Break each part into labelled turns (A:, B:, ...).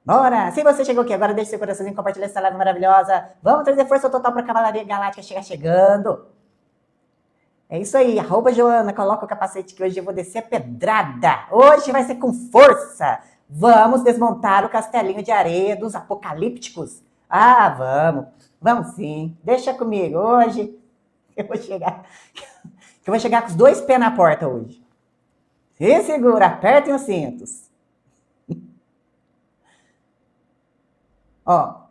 A: Bora! Se você chegou aqui agora, deixe seu coraçãozinho, compartilha essa live maravilhosa. Vamos trazer força total para a Cavalaria Galáctica chegar chegando. É isso aí, arroba Joana, coloca o capacete que hoje eu vou descer a pedrada. Hoje vai ser com força. Vamos desmontar o castelinho de areia dos apocalípticos. Ah, vamos. Vamos sim. Deixa comigo. Hoje eu vou chegar. Eu vou chegar com os 2 pés na porta hoje. Se segura, apertem os cintos. Ó,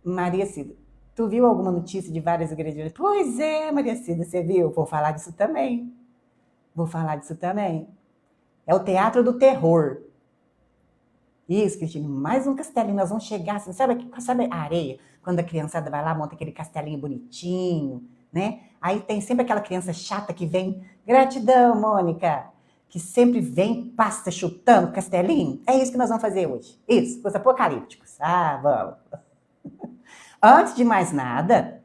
A: Maria Cida, tu viu alguma notícia de várias igrejas? Pois é, Maria Cida, você viu? Vou falar disso também. Vou falar disso também. É o teatro do terror. Isso, Cristina, mais um castelinho. Nós vamos chegar assim, sabe a areia? Quando a criançada vai lá, monta aquele castelinho bonitinho, né? Aí tem sempre aquela criança chata que vem, gratidão, Mônica, que sempre vem, passa chutando castelinho. É isso que nós vamos fazer hoje. Isso, os apocalípticos. Ah, vamos. Antes de mais nada,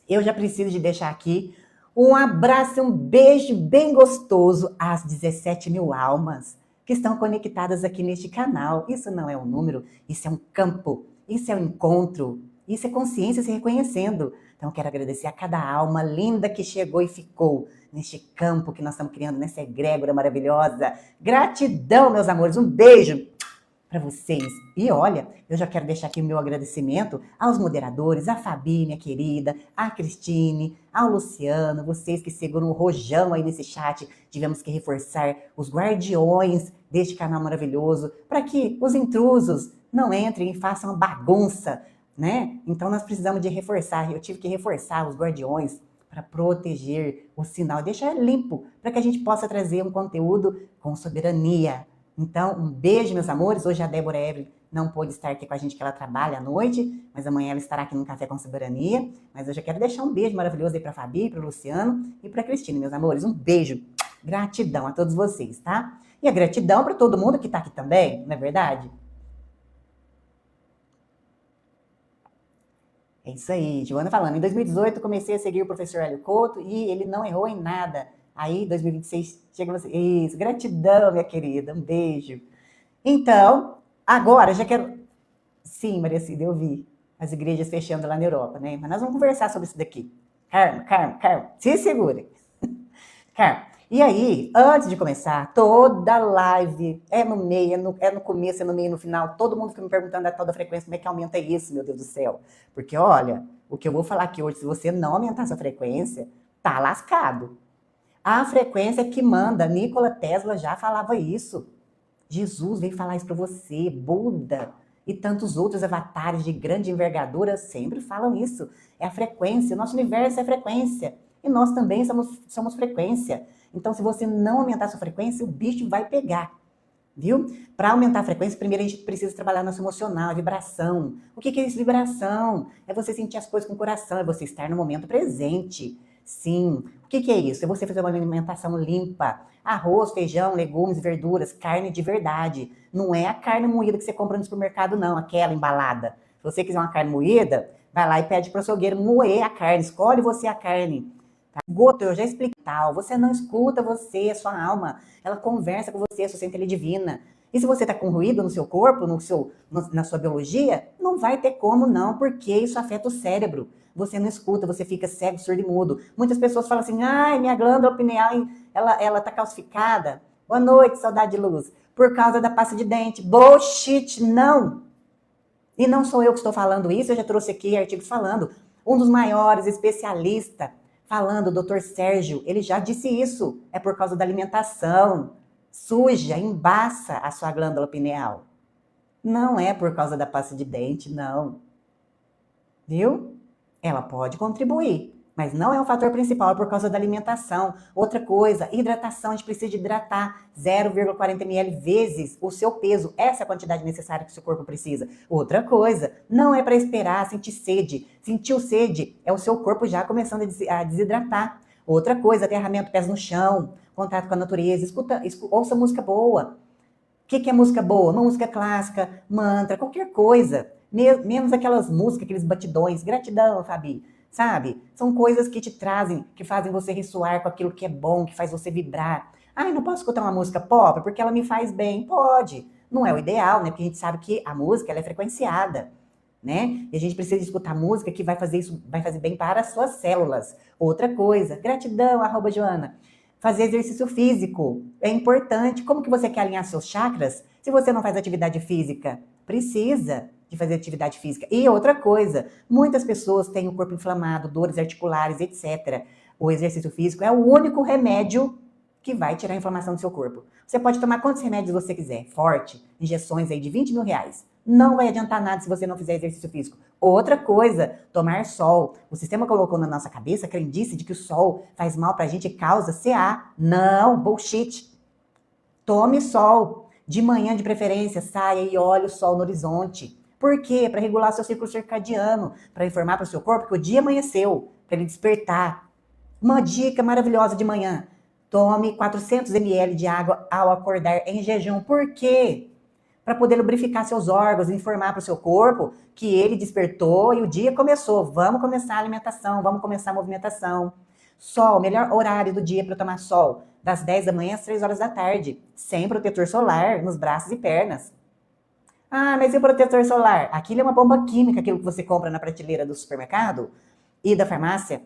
A: eu já preciso de deixar aqui um abraço e um beijo bem gostoso às 17 mil almas que estão conectadas aqui neste canal. Isso não é um número, isso é um campo, isso é um encontro, isso é consciência se reconhecendo. Então, eu quero agradecer a cada alma linda que chegou e ficou neste campo que nós estamos criando, nessa egrégora maravilhosa. Gratidão, meus amores, um beijo para vocês. E olha, eu já quero deixar aqui o meu agradecimento aos moderadores, a Fabi, minha querida, a Cristine, ao Luciano, vocês que seguram o rojão aí nesse chat. Tivemos que reforçar os guardiões deste canal maravilhoso para que os intrusos não entrem e façam bagunça, né? Então nós precisamos de reforçar, eu tive que reforçar os guardiões para proteger o sinal, deixar limpo, para que a gente possa trazer um conteúdo com soberania. Então, um beijo, meus amores. Hoje a Débora Evelyn não pôde estar aqui com a gente, que ela trabalha à noite, mas amanhã ela estará aqui no Café com Soberania. Mas eu já quero deixar um beijo maravilhoso aí para a Fabi, para o Luciano e para a Cristina, meus amores. Um beijo. Gratidão a todos vocês, tá? E a gratidão para todo mundo que está aqui também, não é verdade? É isso aí, Joana falando. Em 2018, comecei a seguir o professor Hélio Couto e ele não errou em nada. Aí, 2026, chega você. Isso, gratidão, minha querida. Um beijo. Então, agora, já quero... Sim, Maria Cida, eu vi as igrejas fechando lá na Europa, né? Mas nós vamos conversar sobre isso daqui. Carmo, se segurem. Carmo, e aí, antes de começar, toda live é no meio, é no começo, é no meio, no final, todo mundo fica me perguntando a tal da frequência, como é que aumenta isso, meu Deus do céu? Porque, olha, o que eu vou falar aqui hoje, se você não aumentar essa frequência, tá lascado. A frequência que manda, Nikola Tesla já falava isso. Jesus veio falar isso para você, Buda e tantos outros avatares de grande envergadura sempre falam isso. É a frequência, o nosso universo é frequência. E nós também somos frequência. Então, se você não aumentar a sua frequência, o bicho vai pegar. Viu? Para aumentar a frequência, primeiro a gente precisa trabalhar nosso emocional, a vibração. O que é isso, vibração? É você sentir as coisas com o coração, é você estar no momento presente. Sim. O que é isso? É você fazer uma alimentação limpa. Arroz, feijão, legumes, verduras, carne de verdade. Não é a carne moída que você compra no supermercado, não, aquela embalada. Se você quiser uma carne moída, vai lá e pede para o açougueiro moer a carne. Escolhe você a carne. Goto, eu já expliquei tal. Você não escuta você, a sua alma. Ela conversa com você, a sua centelha divina. E se você está com ruído no seu corpo, na sua biologia, não vai ter como não, porque isso afeta o cérebro. Você não escuta, você fica cego, surdo e mudo. Muitas pessoas falam assim, ai, minha glândula pineal, ela está calcificada. Boa noite, saudade de luz. Por causa da pasta de dente. Bullshit, não. E não sou eu que estou falando isso, eu já trouxe aqui artigos falando. Um dos maiores especialistas falando, o doutor Sérgio, ele já disse isso. É por causa da alimentação. Suja, embaça a sua glândula pineal. Não é por causa da pasta de dente, não. Viu? Ela pode contribuir, mas não é o fator principal, é por causa da alimentação. Outra coisa, hidratação, a gente precisa de hidratar 0,40 ml vezes o seu peso. Essa é a quantidade necessária que o seu corpo precisa. Outra coisa, não é para esperar sentir sede. Sentiu sede, é o seu corpo já começando a desidratar. Outra coisa, aterramento, pés no chão, contato com a natureza, ouça música boa. O que é música boa? Uma música clássica, mantra, qualquer coisa. Menos aquelas músicas, aqueles batidões. Gratidão, Fabi. Sabe? São coisas que te trazem, que fazem você ressoar com aquilo que é bom, que faz você vibrar. Ai, não posso escutar uma música pop porque ela me faz bem. Pode. Não é o ideal, né? Porque a gente sabe que a música, ela é frequenciada, né? E a gente precisa escutar música que vai fazer isso, vai fazer bem para as suas células. Outra coisa, gratidão, @Joana. Fazer exercício físico é importante. Como que você quer alinhar seus chakras se você não faz atividade física? Precisa de fazer atividade física. E outra coisa, muitas pessoas têm o corpo inflamado, dores articulares, etc. O exercício físico é o único remédio que vai tirar a inflamação do seu corpo. Você pode tomar quantos remédios você quiser, forte, injeções aí de 20 mil reais. Não vai adiantar nada se você não fizer exercício físico. Outra coisa, tomar sol. O sistema colocou na nossa cabeça a crendice de que o sol faz mal pra gente e causa CA. Não, bullshit. Tome sol. De manhã, de preferência, saia e olhe o sol no horizonte. Por quê? Para regular seu ciclo circadiano, para informar para o seu corpo que o dia amanheceu, para ele despertar. Uma dica maravilhosa de manhã. Tome 400 ml de água ao acordar em jejum. Por quê? Para poder lubrificar seus órgãos, informar para o seu corpo que ele despertou e o dia começou. Vamos começar a alimentação, vamos começar a movimentação. Sol, melhor horário do dia para tomar sol, das 10 da manhã às 3 horas da tarde, sem protetor solar nos braços e pernas. Ah, mas e o protetor solar? Aquilo é uma bomba química, aquilo que você compra na prateleira do supermercado e da farmácia.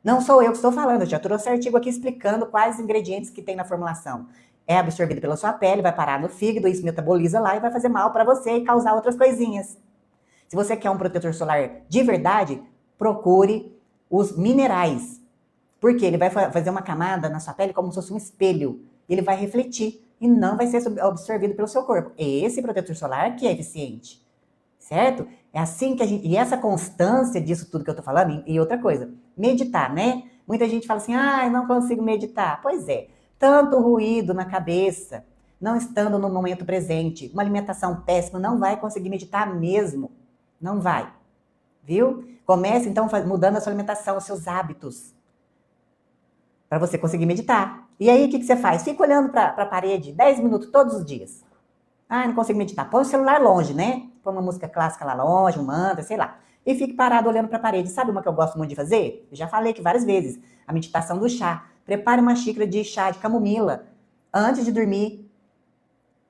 A: Não sou eu que estou falando, eu já trouxe artigo aqui explicando quais ingredientes que tem na formulação. É absorvido pela sua pele, vai parar no fígado, isso metaboliza lá e vai fazer mal para você e causar outras coisinhas. Se você quer um protetor solar de verdade, procure os minerais. Porque ele vai fazer uma camada na sua pele como se fosse um espelho. Ele vai refletir e não vai ser absorvido pelo seu corpo. É esse protetor solar que é eficiente. Certo? É assim que a gente... E essa constância disso tudo que eu tô falando, e outra coisa, meditar, né? Muita gente fala assim, ah, eu não consigo meditar. Pois é, tanto ruído na cabeça, não estando no momento presente, uma alimentação péssima, não vai conseguir meditar mesmo. Não vai. Viu? Comece, então, mudando a sua alimentação, os seus hábitos, para você conseguir meditar. E aí, o que você faz? Fica olhando para a parede 10 minutos todos os dias. Ah, não consigo meditar. Põe o celular longe, né? Põe uma música clássica lá longe, um mantra, sei lá. E fique parado olhando para a parede. Sabe uma que eu gosto muito de fazer? Eu já falei aqui várias vezes. A meditação do chá. Prepare uma xícara de chá de camomila antes de dormir.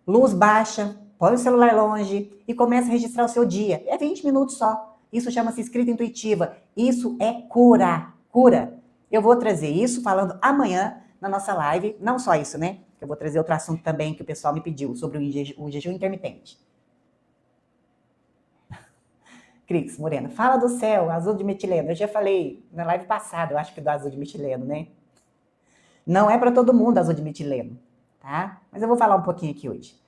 A: Luz baixa. Põe o celular longe e comece a registrar o seu dia. É 20 minutos só. Isso chama-se escrita intuitiva. Isso é cura. Cura. Eu vou trazer isso falando amanhã na nossa live. Não só isso, né? Eu vou trazer outro assunto também que o pessoal me pediu, sobre o jejum intermitente. Cris Morena, fala do céu, azul de metileno. Eu já falei na live passada, eu acho que do azul de metileno, né? Não é para todo mundo azul de metileno, tá? Mas eu vou falar um pouquinho aqui hoje.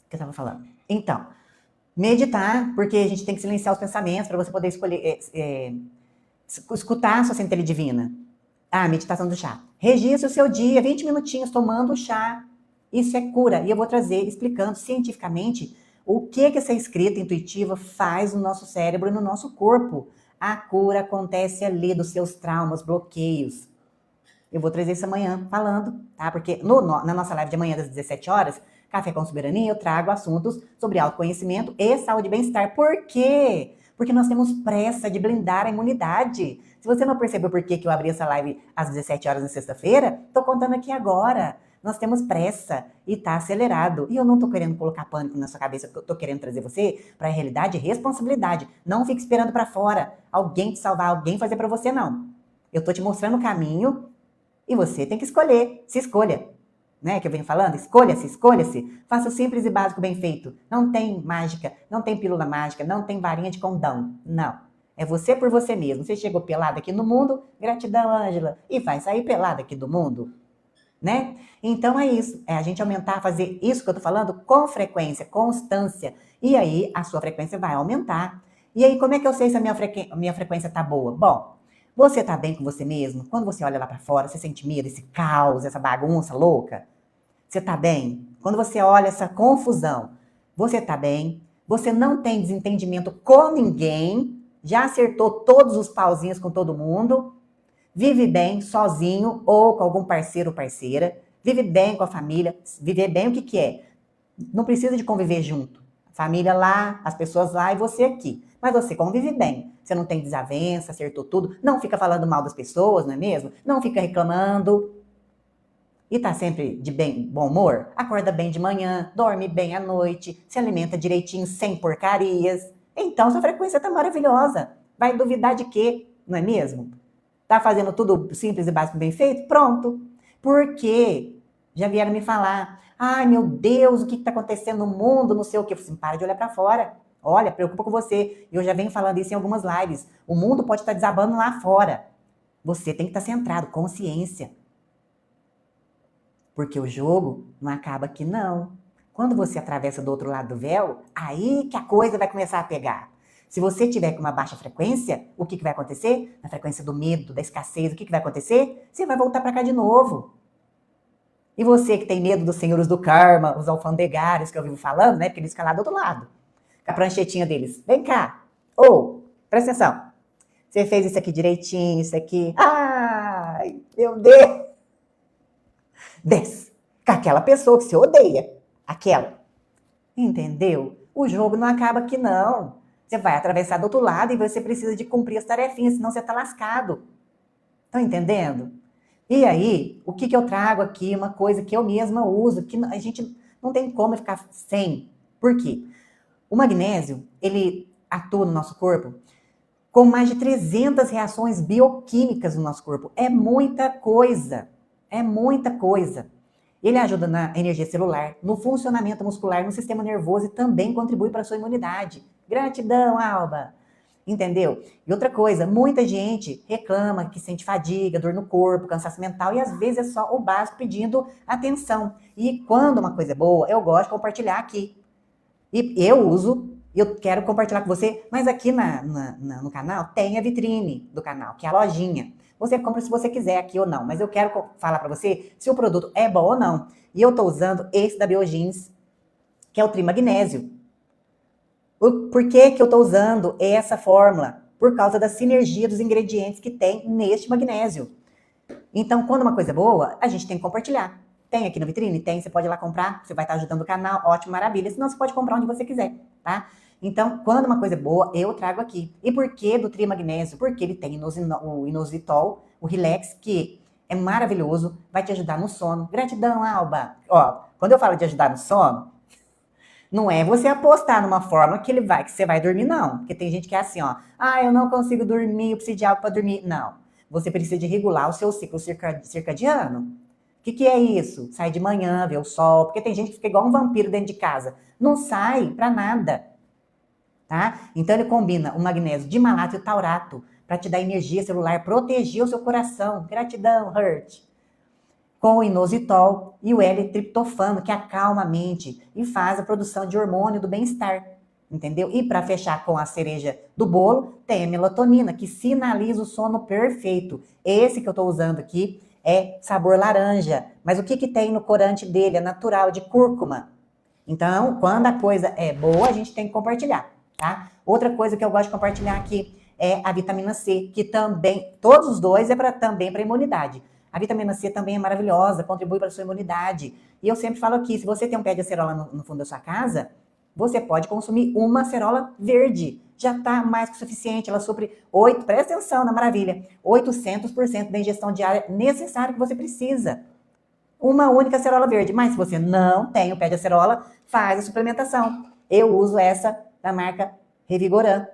A: O que eu estava falando? Então, meditar, porque a gente tem que silenciar os pensamentos para você poder escolher, escutar a sua centelha divina. Ah, meditação do chá. Registre o seu dia, 20 minutinhos tomando chá. Isso é cura. E eu vou trazer explicando cientificamente o que essa escrita intuitiva faz no nosso cérebro e no nosso corpo. A cura acontece ali dos seus traumas, bloqueios. Eu vou trazer isso amanhã falando, tá? Porque na nossa live de amanhã, das 17 horas, Café com Soberania, eu trago assuntos sobre autoconhecimento e saúde e bem-estar. Por quê? Porque nós temos pressa de blindar a imunidade. Se você não percebeu por que eu abri essa live às 17 horas na sexta-feira, tô contando aqui agora. Nós temos pressa e tá acelerado. E eu não tô querendo colocar pânico na sua cabeça, eu tô querendo trazer você para a realidade e responsabilidade. Não fique esperando para fora alguém te salvar, alguém fazer para você, não. Eu tô te mostrando o caminho e você tem que escolher. Se escolha. Né, que eu venho falando, escolha-se, faça o simples e básico bem feito. Não tem mágica, não tem pílula mágica, não tem varinha de condão, não. É você por você mesmo. Você chegou pelada aqui no mundo, gratidão, Ângela, e vai sair pelada aqui do mundo, né? Então é isso, é a gente aumentar, fazer isso que eu tô falando com frequência, constância, e aí a sua frequência vai aumentar. E aí como é que eu sei se a minha frequência tá boa? Bom, você tá bem com você mesmo? Quando você olha lá para fora, você sente medo, esse caos, essa bagunça louca? Você tá bem? Quando você olha essa confusão, você tá bem? Você não tem desentendimento com ninguém? Já acertou todos os pauzinhos com todo mundo? Vive bem sozinho ou com algum parceiro ou parceira? Vive bem com a família? Viver bem o que é? Não precisa de conviver junto. A família lá, as pessoas lá e você aqui. Mas você convive bem. Você não tem desavença, acertou tudo. Não fica falando mal das pessoas, não é mesmo? Não fica reclamando. e tá sempre de bom humor, acorda bem de manhã, dorme bem à noite, se alimenta direitinho, sem porcarias, então sua frequência tá maravilhosa. Vai duvidar de quê? Não é mesmo? Tá fazendo tudo simples e básico bem feito? Pronto. Por quê? Já vieram me falar, ai meu Deus, o que está acontecendo no mundo, não sei o quê. Eu falei assim, para de olhar para fora. Olha, preocupa com você. Eu já venho falando isso em algumas lives. O mundo pode estar desabando lá fora. Você tem que estar centrado, consciência. Porque o jogo não acaba aqui, não. Quando você atravessa do outro lado do véu, aí que a coisa vai começar a pegar. Se você tiver com uma baixa frequência, o que vai acontecer? Na frequência do medo, da escassez, o que vai acontecer? Você vai voltar para cá de novo. E você que tem medo dos senhores do karma, os alfandegários que eu vivo falando, né? Porque eles ficam lá do outro lado. Com a pranchetinha deles. Vem cá. Presta atenção. Você fez isso aqui direitinho, isso aqui. Ai, meu Deus. Desce. Com aquela pessoa que você odeia. Aquela. Entendeu? O jogo não acaba aqui, não. Você vai atravessar do outro lado e você precisa de cumprir as tarefinhas, senão você tá lascado. Estão entendendo? E aí, o que eu trago aqui? Uma coisa que eu mesma uso, que a gente não tem como ficar sem. Por quê? O magnésio, ele atua no nosso corpo com mais de 300 reações bioquímicas no nosso corpo. É muita coisa. É muita coisa. Ele ajuda na energia celular, no funcionamento muscular, no sistema nervoso e também contribui para a sua imunidade. Gratidão, Alba! Entendeu? E outra coisa, muita gente reclama que sente fadiga, dor no corpo, cansaço mental e às vezes é só o básico pedindo atenção. E quando uma coisa é boa, eu gosto de compartilhar aqui. E eu uso, eu quero compartilhar com você, mas aqui no canal tem a vitrine do canal, que é a lojinha. Você compra se você quiser aqui ou não, mas eu quero falar para você se o produto é bom ou não. E eu estou usando esse da Biogenes, que é o Trimagnésio. Por que eu estou usando essa fórmula? Por causa da sinergia dos ingredientes que tem neste magnésio. Então, quando uma coisa é boa, a gente tem que compartilhar. Tem aqui na vitrine? Tem, você pode ir lá comprar, você vai estar ajudando o canal, ótimo, maravilha. Senão você pode comprar onde você quiser, tá? Então, quando uma coisa é boa, eu trago aqui. E por que do Trimagnésio? Porque ele tem o inositol, o Relax, que é maravilhoso, vai te ajudar no sono. Gratidão, Alba! Ó, quando eu falo de ajudar no sono, não é você apostar numa fórmula que você vai dormir, não. Porque tem gente que é assim, ó. Ah, eu não consigo dormir, eu preciso de algo para dormir. Não. Você precisa de regular o seu ciclo circadiano. O que é isso? Sai de manhã, vê o sol. Porque tem gente que fica igual um vampiro dentro de casa. Não sai pra nada. Tá? Então ele combina o magnésio de malato e o taurato para te dar energia celular, proteger o seu coração. Gratidão, Hurt. Com o inositol e o L-triptofano, que acalma a mente e faz a produção de hormônio do bem-estar, entendeu? E para fechar com a cereja do bolo, tem a melatonina, que sinaliza o sono perfeito. Esse que eu estou usando aqui é sabor laranja, mas o que tem no corante dele? É natural, de cúrcuma. Então, quando a coisa é boa, a gente tem que compartilhar, tá? Outra coisa que eu gosto de compartilhar aqui é a vitamina C, que também, todos os dois também para imunidade. A vitamina C também é maravilhosa, contribui para a sua imunidade. E eu sempre falo aqui, se você tem um pé de acerola no fundo da sua casa, você pode consumir uma acerola verde. Já está mais que o suficiente, ela supre presta atenção na maravilha, 800% da ingestão diária necessária que você precisa. Uma única acerola verde. Mas se você não tem o pé de acerola, faz a suplementação. Eu uso essa da marca Revigoran,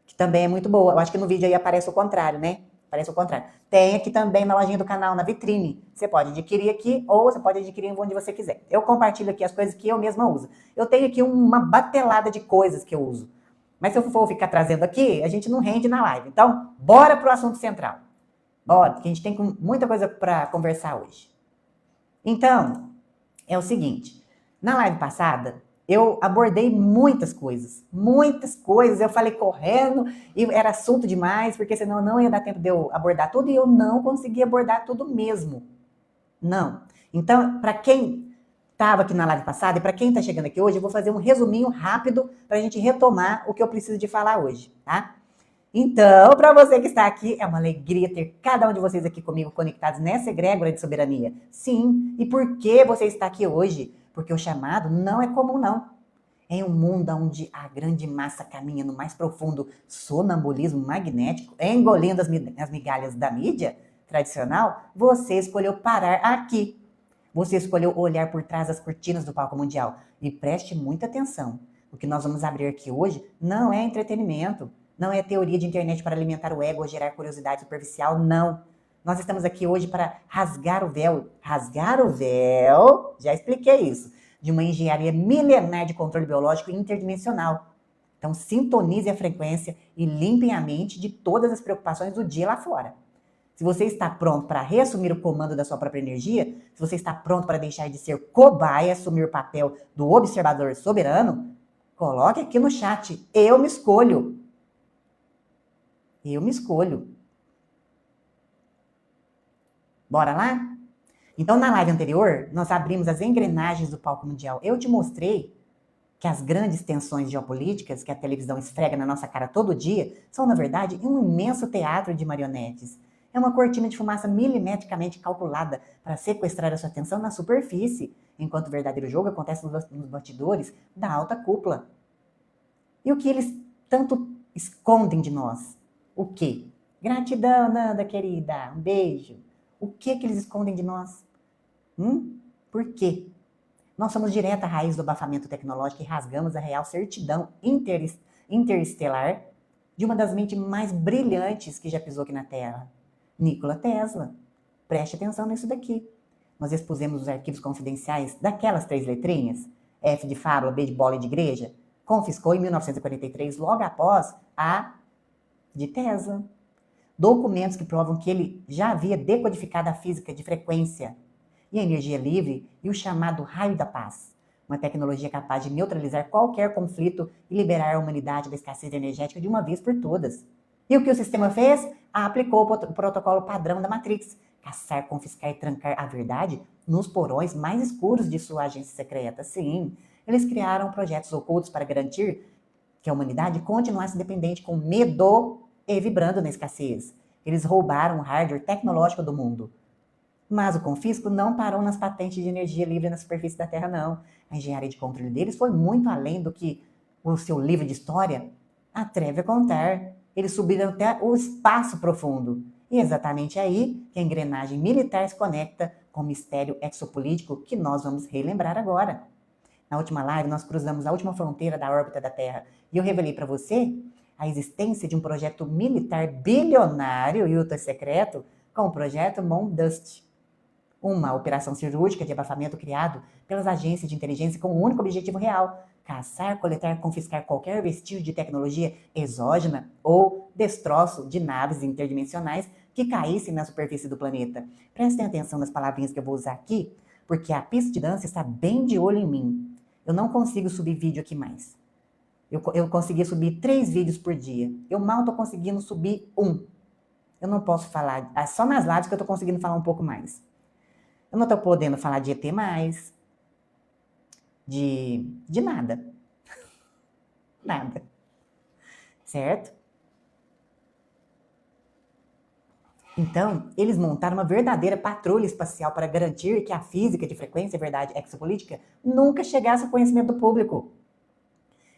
A: que também é muito boa. Eu acho que no vídeo aí aparece o contrário, né? Parece o contrário. Tem aqui também na lojinha do canal, na vitrine. Você pode adquirir aqui ou você pode adquirir onde você quiser. Eu compartilho aqui as coisas que eu mesma uso. Eu tenho aqui uma batelada de coisas que eu uso. Mas se eu for ficar trazendo aqui, a gente não rende na live. Então, bora pro assunto central. Bora, porque a gente tem muita coisa para conversar hoje. Então, é o seguinte. Na live passada, eu abordei muitas coisas. Eu falei correndo e era assunto demais, porque senão não ia dar tempo de eu abordar tudo e eu não consegui abordar tudo mesmo. Não. Então, para quem estava aqui na live passada e para quem está chegando aqui hoje, eu vou fazer um resuminho rápido para a gente retomar o que eu preciso de falar hoje, tá? Então, para você que está aqui, é uma alegria ter cada um de vocês aqui comigo conectados nessa egrégora de soberania. Sim, e por que você está aqui hoje? Porque o chamado não é comum, não. Em um mundo onde a grande massa caminha no mais profundo sonambulismo magnético, engolindo as migalhas da mídia tradicional, você escolheu parar aqui. você escolheu olhar por trás das cortinas do palco mundial. E preste muita atenção. O que nós vamos abrir aqui hoje não é entretenimento, não é teoria de internet para alimentar o ego ou gerar curiosidade superficial, não. Nós estamos aqui hoje para rasgar o véu. Rasgar o véu, já expliquei isso, de uma engenharia milenar de controle biológico interdimensional. Então, sintonize a frequência e limpem a mente de todas as preocupações do dia lá fora. Se você está pronto para reassumir o comando da sua própria energia, se você está pronto para deixar de ser cobaia e assumir o papel do observador soberano, coloque aqui no chat, eu me escolho. Eu me escolho. Bora lá? Então, na live anterior, nós abrimos as engrenagens do palco mundial. Eu te mostrei que as grandes tensões geopolíticas que a televisão esfrega na nossa cara todo dia são, na verdade, um imenso teatro de marionetes. É uma cortina de fumaça milimetricamente calculada para sequestrar a sua atenção na superfície, enquanto o verdadeiro jogo acontece nos bastidores da alta cúpula. E o que eles tanto escondem de nós? O quê? Gratidão, Nanda, querida. Um beijo. O que eles escondem de nós? Por quê? Nós somos direta raiz do abafamento tecnológico e rasgamos a real certidão interestelar de uma das mentes mais brilhantes que já pisou aqui na Terra, Nikola Tesla. Preste atenção nisso daqui. Nós expusemos os arquivos confidenciais daquelas 3 letrinhas, F de fábula, B de bola e de igreja, confiscou em 1943, logo após a de Tesla. Documentos que provam que ele já havia decodificado a física de frequência e a energia livre e o chamado raio da paz, uma tecnologia capaz de neutralizar qualquer conflito e liberar a humanidade da escassez energética de uma vez por todas. E o que o sistema fez? Aplicou o protocolo padrão da Matrix, caçar, confiscar e trancar a verdade nos porões mais escuros de sua agência secreta. Sim, eles criaram projetos ocultos para garantir que a humanidade continuasse dependente com medo e vibrando na escassez. Eles roubaram o hardware tecnológico do mundo. Mas o confisco não parou nas patentes de energia livre na superfície da Terra, não. A engenharia de controle deles foi muito além do que o seu livro de história atreve a contar. Eles subiram até o espaço profundo. E é exatamente aí que a engrenagem militar se conecta com o mistério exopolítico que nós vamos relembrar agora. Na última live, nós cruzamos a última fronteira da órbita da Terra e eu revelei para você a existência de um projeto militar bilionário e ultra secreto com o projeto Mondust, uma operação cirúrgica de abafamento criado pelas agências de inteligência com um único objetivo real: caçar, coletar, confiscar qualquer vestígio de tecnologia exógena ou destroço de naves interdimensionais que caíssem na superfície do planeta. Prestem atenção nas palavrinhas que eu vou usar aqui, porque a pista de dança está bem de olho em mim. Eu não consigo subir vídeo aqui mais. Eu conseguia subir 3 vídeos por dia. Eu mal estou conseguindo subir 1. Eu não posso falar, é só nas lives que eu estou conseguindo falar um pouco mais. Eu não estou podendo falar de ET mais, de nada. Nada. Certo? Então, eles montaram uma verdadeira patrulha espacial para garantir que a física de frequência e verdade exopolítica nunca chegasse ao conhecimento do público.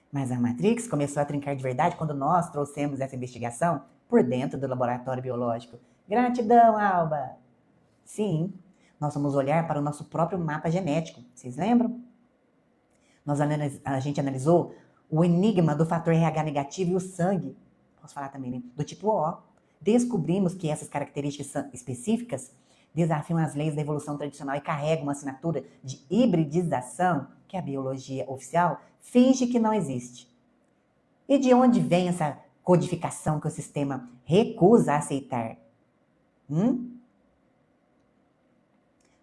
A: Mas a Matrix começou a trincar de verdade quando nós trouxemos essa investigação por dentro do laboratório biológico. Gratidão, Alba! Sim, nós vamos olhar para o nosso próprio mapa genético. Vocês lembram? A gente analisou o enigma do fator RH negativo e o sangue. Posso falar também, né? Do tipo O. Descobrimos que essas características específicas desafiam as leis da evolução tradicional e carregam uma assinatura de hibridização que a biologia oficial finge que não existe. E de onde vem essa codificação que o sistema recusa a aceitar?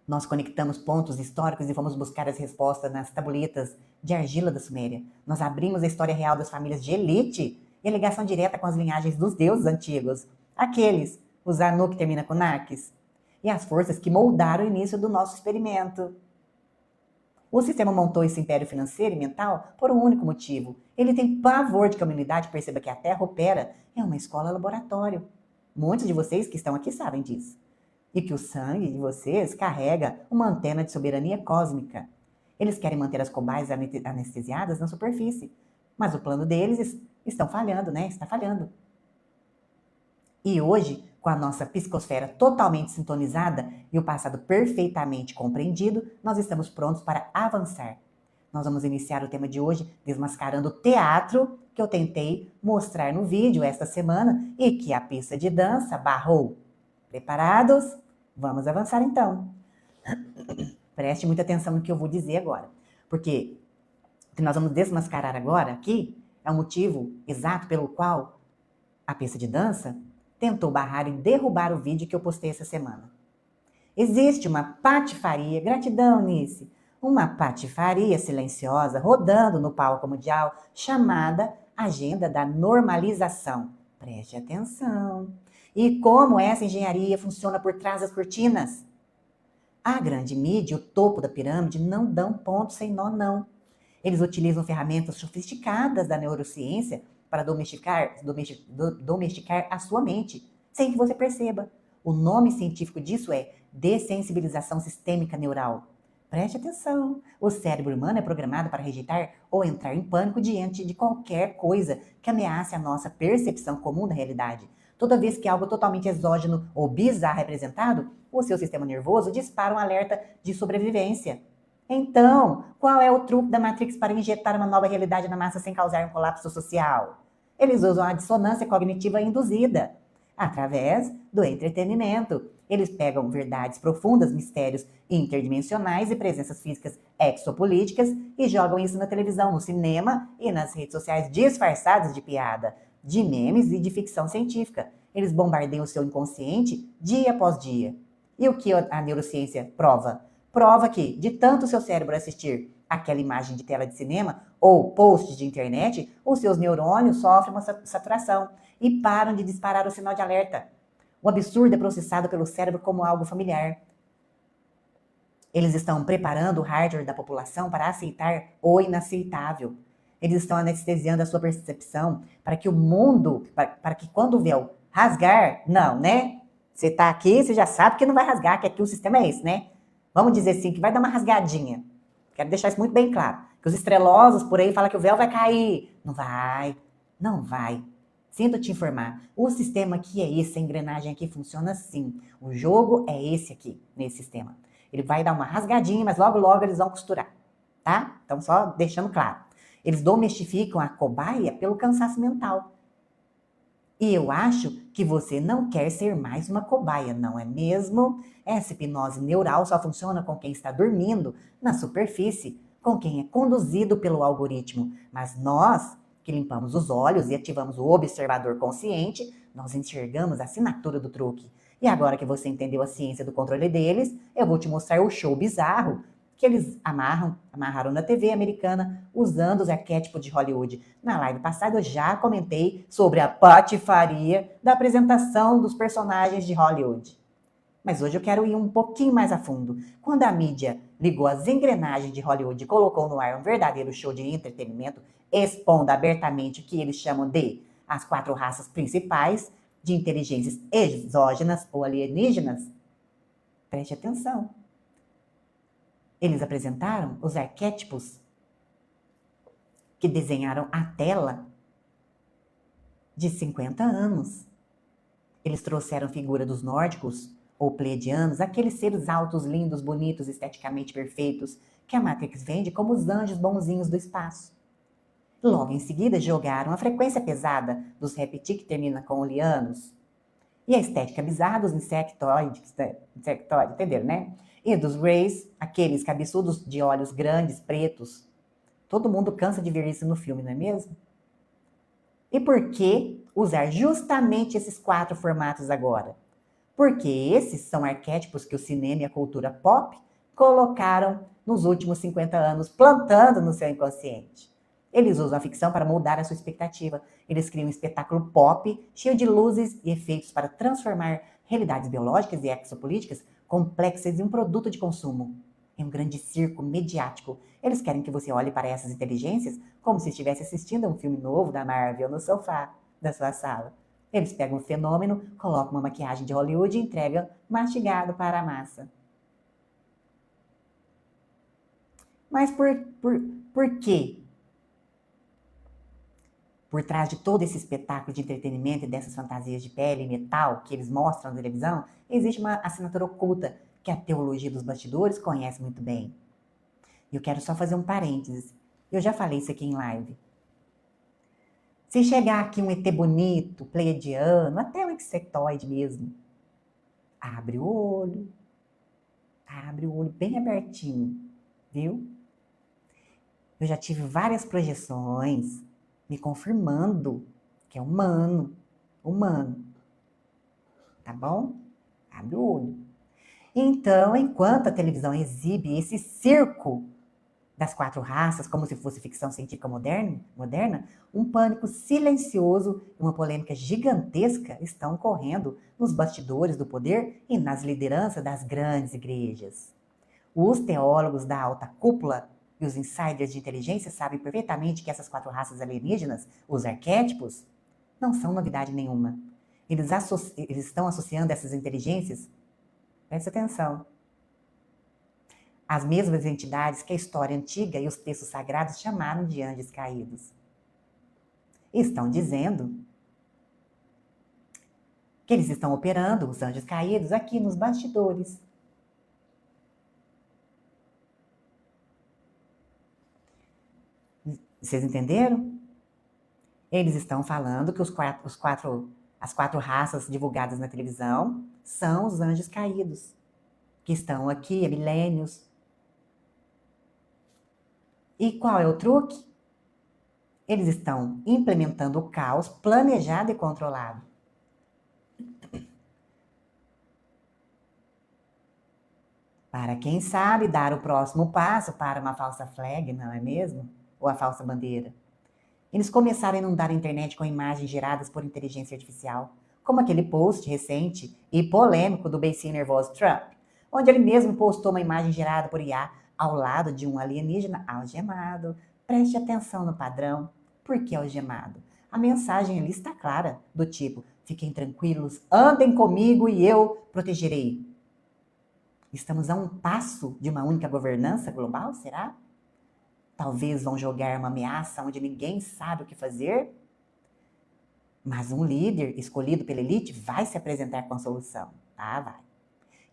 A: Nós conectamos pontos históricos e fomos buscar as respostas nas tabuletas de argila da Suméria. Nós abrimos a história real das famílias de elite e a ligação direta com as linhagens dos deuses antigos. Aqueles, o Zanu que termina com Narques, e as forças que moldaram o início do nosso experimento. O sistema montou esse império financeiro e mental por um único motivo. Ele tem pavor de que a humanidade perceba que a Terra opera em uma escola-laboratório. Muitos de vocês que estão aqui sabem disso. E que o sangue de vocês carrega uma antena de soberania cósmica. Eles querem manter as cobaias anestesiadas na superfície. Mas o plano deles estão falhando, né? Está falhando. E hoje, Com a nossa psicosfera totalmente sintonizada e o passado perfeitamente compreendido, nós estamos prontos para avançar. Nós vamos iniciar o tema de hoje desmascarando o teatro que eu tentei mostrar no vídeo esta semana e que a pista de dança barrou. Preparados? Vamos avançar então. Preste muita atenção no que eu vou dizer agora, porque o que nós vamos desmascarar agora aqui é o motivo exato pelo qual a pista de dança tentou barrar e derrubar o vídeo que eu postei essa semana. Existe uma patifaria, gratidão, Nice, uma patifaria silenciosa rodando no palco mundial chamada Agenda da Normalização. Preste atenção. E como essa engenharia funciona por trás das cortinas? A grande mídia e o topo da pirâmide não dão ponto sem nó, não. Eles utilizam ferramentas sofisticadas da neurociência para domesticar a sua mente, sem que você perceba. O nome científico disso é dessensibilização sistêmica neural. Preste atenção, o cérebro humano é programado para rejeitar ou entrar em pânico diante de qualquer coisa que ameace a nossa percepção comum da realidade. Toda vez que algo totalmente exógeno ou bizarro é apresentado, o seu sistema nervoso dispara um alerta de sobrevivência. Então, qual é o truque da Matrix para injetar uma nova realidade na massa sem causar um colapso social? Eles usam a dissonância cognitiva induzida, através do entretenimento. Eles pegam verdades profundas, mistérios interdimensionais e presenças físicas exopolíticas e jogam isso na televisão, no cinema e nas redes sociais disfarçadas de piada, de memes e de ficção científica. Eles bombardeiam o seu inconsciente dia após dia. E o que a neurociência prova? Prova que, de tanto o seu cérebro assistir aquela imagem de tela de cinema ou posts de internet, os seus neurônios sofrem uma saturação e param de disparar o sinal de alerta. O absurdo é processado pelo cérebro como algo familiar. Eles estão preparando o hardware da população para aceitar o inaceitável. Eles estão anestesiando a sua percepção para que o mundo, para que quando o véu rasgar, não, né? Você tá aqui, você já sabe que não vai rasgar, que aqui o sistema é esse, né? Vamos dizer assim, que vai dar uma rasgadinha. Quero deixar isso muito bem claro. Que os estrelosos por aí falam que o véu vai cair. Não vai, não vai. Sinto te informar. O sistema aqui é esse, a engrenagem aqui funciona assim. O jogo é esse aqui, nesse sistema. Ele vai dar uma rasgadinha, mas logo, logo eles vão costurar, tá? Então, só deixando claro. Eles domestificam a cobaia pelo cansaço mental. E eu acho que você não quer ser mais uma cobaia, não é mesmo? Essa hipnose neural só funciona com quem está dormindo na superfície, com quem é conduzido pelo algoritmo. Mas nós, que limpamos os olhos e ativamos o observador consciente, nós enxergamos a assinatura do truque. E agora que você entendeu a ciência do controle deles, eu vou te mostrar o show bizarro que eles amarraram na TV americana usando os arquétipos de Hollywood. Na live passada eu já comentei sobre a patifaria da apresentação dos personagens de Hollywood. Mas hoje eu quero ir um pouquinho mais a fundo. Quando a mídia ligou as engrenagens de Hollywood e colocou no ar um verdadeiro show de entretenimento, expondo abertamente o que eles chamam de as 4 raças principais de inteligências exógenas ou alienígenas, preste atenção. Eles apresentaram os arquétipos que desenharam a tela de 50 anos. Eles trouxeram figura dos nórdicos ou pleiadianos, aqueles seres altos, lindos, bonitos, esteticamente perfeitos, que a Matrix vende como os anjos bonzinhos do espaço. Logo em seguida, jogaram a frequência pesada dos Repeti, que termina com olianos, e a estética bizarra dos insectoides, entenderam, né? E dos Greys, aqueles cabeçudos de olhos grandes, pretos. Todo mundo cansa de ver isso no filme, não é mesmo? E por que usar justamente esses 4 formatos agora? Porque esses são arquétipos que o cinema e a cultura pop colocaram nos últimos 50 anos, plantando no seu inconsciente. Eles usam a ficção para moldar a sua expectativa. Eles criam um espetáculo pop cheio de luzes e efeitos para transformar realidades biológicas e exopolíticas complexas em um produto de consumo. É um grande circo mediático. Eles querem que você olhe para essas inteligências como se estivesse assistindo a um filme novo da Marvel no sofá da sua sala. Eles pegam o fenômeno, colocam uma maquiagem de Hollywood e entregam mastigado para a massa. Mas por quê? por trás de todo esse espetáculo de entretenimento e dessas fantasias de pele e metal que eles mostram na televisão, existe uma assinatura oculta que a teologia dos bastidores conhece muito bem. E eu quero só fazer um parênteses. Eu já falei isso aqui em live. Se chegar aqui um ET bonito, pleiadiano, até um insectoide mesmo, abre o olho bem abertinho, viu? Eu já tive várias projeções me confirmando que é humano, tá bom? Abre o olho. Então, enquanto a televisão exibe esse circo das 4 raças, como se fosse ficção científica moderna, um pânico silencioso e uma polêmica gigantesca estão correndo nos bastidores do poder e nas lideranças das grandes igrejas. Os teólogos da alta cúpula e os insiders de inteligência sabem perfeitamente que essas 4 raças alienígenas, os arquétipos, não são novidade nenhuma. Eles estão associando essas inteligências, preste atenção, as mesmas entidades que a história antiga e os textos sagrados chamaram de anjos caídos. Estão dizendo que eles estão operando os anjos caídos aqui nos bastidores. Vocês entenderam? Eles estão falando que as 4 raças divulgadas na televisão são os anjos caídos, que estão aqui há milênios. E qual é o truque? Eles estão implementando o caos planejado e controlado. Para quem sabe dar o próximo passo para uma falsa flag, não é mesmo? Ou a falsa bandeira. Eles começaram a inundar a internet com imagens geradas por inteligência artificial, como aquele post recente e polêmico do beicinho nervoso Trump, onde ele mesmo postou uma imagem gerada por IA ao lado de um alienígena algemado. Preste atenção no padrão. Por que algemado? A mensagem ali está clara, do tipo, fiquem tranquilos, andem comigo e eu protegerei. Estamos a um passo de uma única governança global, será? Talvez vão jogar uma ameaça onde ninguém sabe o que fazer, mas um líder escolhido pela elite vai se apresentar com a solução. Ah, vai.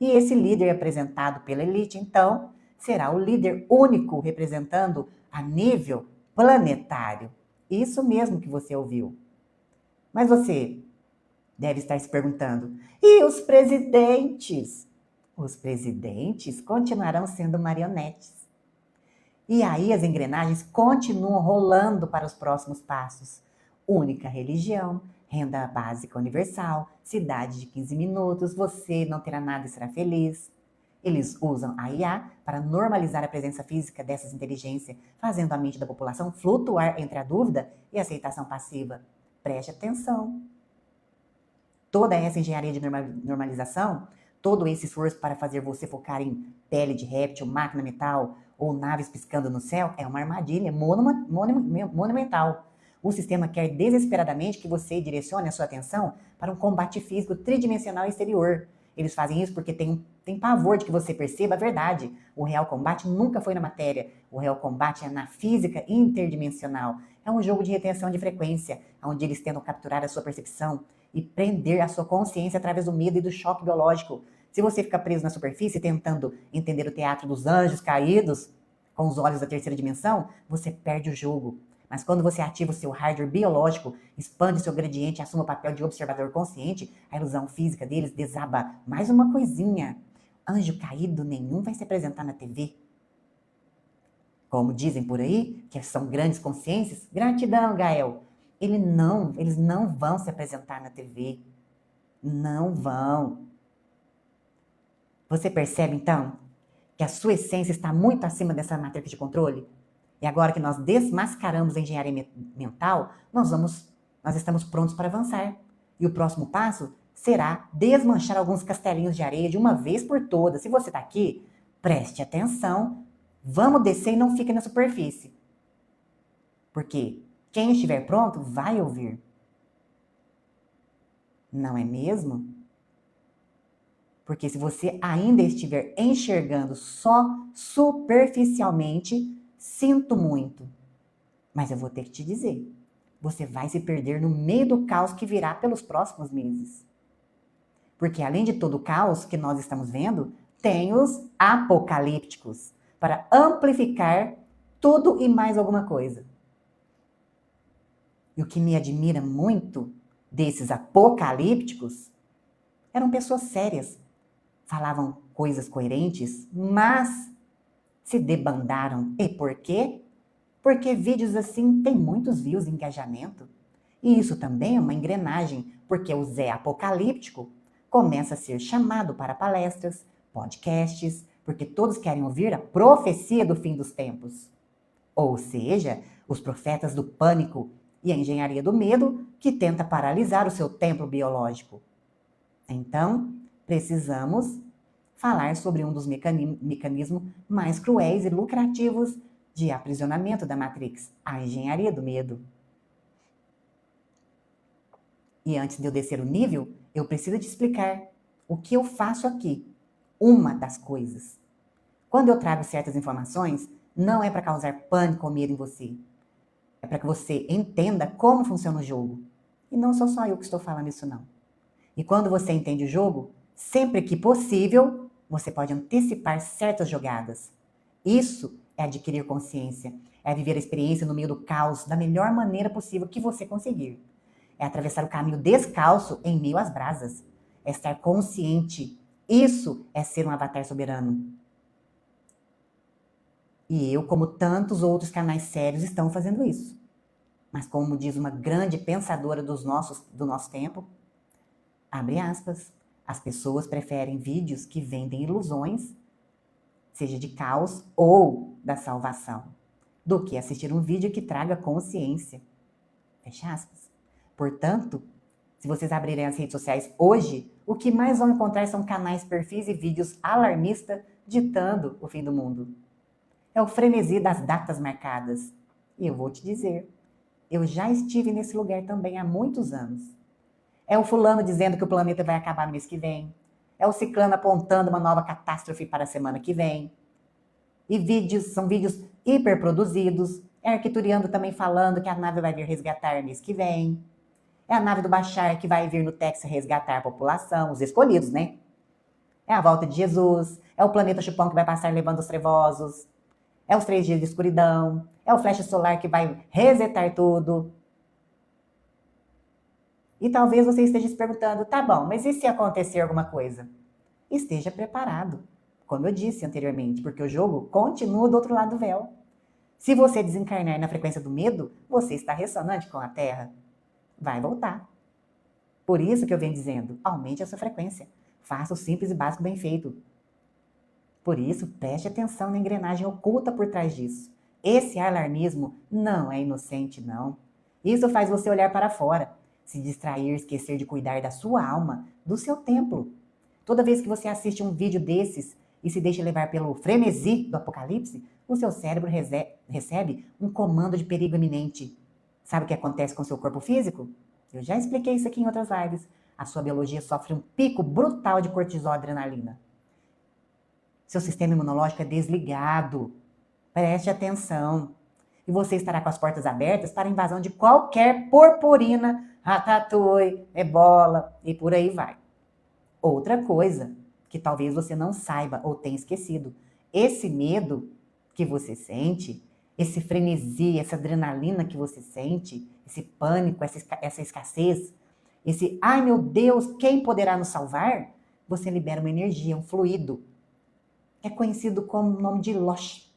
A: E esse líder apresentado pela elite, então, será o líder único representando a nível planetário. Isso mesmo que você ouviu. Mas você deve estar se perguntando, e os presidentes? Os presidentes continuarão sendo marionetes. E aí as engrenagens continuam rolando para os próximos passos. Única religião, renda básica universal, cidade de 15 minutos, você não terá nada e será feliz. Eles usam a IA para normalizar a presença física dessas inteligências, fazendo a mente da população flutuar entre a dúvida e a aceitação passiva. Preste atenção. Toda essa engenharia de normalização, todo esse esforço para fazer você focar em pele de réptil, máquina metal ou naves piscando no céu é uma armadilha monumental. O sistema quer desesperadamente que você direcione a sua atenção para um combate físico tridimensional exterior. Eles fazem isso porque tem pavor de que você perceba a verdade. O real combate nunca foi na matéria. O real combate é na física interdimensional. É um jogo de retenção de frequência, onde eles tentam capturar a sua percepção e prender a sua consciência através do medo e do choque biológico. Se você fica preso na superfície tentando entender o teatro dos anjos caídos com os olhos da terceira dimensão, você perde o jogo. Mas quando você ativa o seu hardware biológico, expande seu gradiente e assume o papel de observador consciente, a ilusão física deles desaba. Mais uma coisinha. Anjo caído nenhum vai se apresentar na TV. Como dizem por aí, que são grandes consciências, gratidão, Gael. Eles não vão se apresentar na TV. Não vão. Você percebe, então, que a sua essência está muito acima dessa matriz de controle? E agora que nós desmascaramos a engenharia mental, nós estamos prontos para avançar. E o próximo passo será desmanchar alguns castelinhos de areia de uma vez por todas. Se você está aqui, preste atenção. Vamos descer e não fique na superfície. Porque quem estiver pronto vai ouvir. Não é mesmo? Porque se você ainda estiver enxergando só superficialmente, sinto muito. Mas eu vou ter que te dizer. você vai se perder no meio do caos que virá pelos próximos meses. Porque além de todo o caos que nós estamos vendo, tem os apocalípticos, para amplificar tudo e mais alguma coisa. E o que me admira muito desses apocalípticos eram pessoas sérias, falavam coisas coerentes, mas se debandaram. E por quê? Porque vídeos assim têm muitos views e engajamento. E isso também é uma engrenagem, porque o Zé Apocalíptico começa a ser chamado para palestras, podcasts, porque todos querem ouvir a profecia do fim dos tempos. Ou seja, os profetas do pânico e a engenharia do medo que tenta paralisar o seu templo biológico. Então, precisamos falar sobre um dos mecanismos mais cruéis e lucrativos de aprisionamento da Matrix, a engenharia do medo. E antes de eu descer o nível, eu preciso te explicar o que eu faço aqui. Uma das coisas. Quando eu trago certas informações, não é para causar pânico ou medo em você. É para que você entenda como funciona o jogo. E não sou só eu que estou falando isso, não. E quando você entende o jogo, sempre que possível, você pode antecipar certas jogadas. Isso é adquirir consciência, é viver a experiência no meio do caos da melhor maneira possível que você conseguir. É atravessar o caminho descalço em meio às brasas. É estar consciente. Isso é ser um avatar soberano. E eu, como tantos outros canais sérios, estão fazendo isso. Mas como diz uma grande pensadora do nosso tempo, abre aspas, as pessoas preferem vídeos que vendem ilusões, seja de caos ou da salvação, do que assistir um vídeo que traga consciência. Fecha aspas. Portanto, se vocês abrirem as redes sociais hoje, o que mais vão encontrar são canais, perfis e vídeos alarmistas ditando o fim do mundo. É o frenesi das datas marcadas. E eu vou te dizer, eu já estive nesse lugar também há muitos anos. É o fulano dizendo que o planeta vai acabar no mês que vem. É o ciclano apontando uma nova catástrofe para a semana que vem. E são vídeos hiperproduzidos. É arquituriano também falando que a nave vai vir resgatar no mês que vem. É a nave do Bashar que vai vir no Texas resgatar a população, os escolhidos, né? É a volta de Jesus. É o planeta chupão que vai passar levando os trevosos. É os 3 dias de escuridão. É o flash solar que vai resetar tudo. E talvez você esteja se perguntando, tá bom, mas e se acontecer alguma coisa? Esteja preparado, como eu disse anteriormente, porque o jogo continua do outro lado do véu. Se você desencarnar na frequência do medo, você está ressonante com a Terra. Vai voltar. Por isso que eu venho dizendo, aumente a sua frequência. Faça o simples e básico bem feito. Por isso, preste atenção na engrenagem oculta por trás disso. Esse alarmismo não é inocente, não. Isso faz você olhar para fora, se distrair, esquecer de cuidar da sua alma, do seu templo. Toda vez que você assiste um vídeo desses e se deixa levar pelo frenesi do apocalipse, o seu cérebro recebe um comando de perigo iminente. Sabe o que acontece com o seu corpo físico? Eu já expliquei isso aqui em outras lives. A sua biologia sofre um pico brutal de cortisol e adrenalina. Seu sistema imunológico é desligado. Preste atenção. E você estará com as portas abertas para a invasão de qualquer purpurina, ratatouille, ebola e por aí vai. Outra coisa que talvez você não saiba ou tenha esquecido. Esse medo que você sente, esse frenesi, essa adrenalina que você sente, esse pânico, essa escassez, esse ai meu Deus, quem poderá nos salvar? Você libera uma energia, um fluido. É conhecido como o nome de Loch.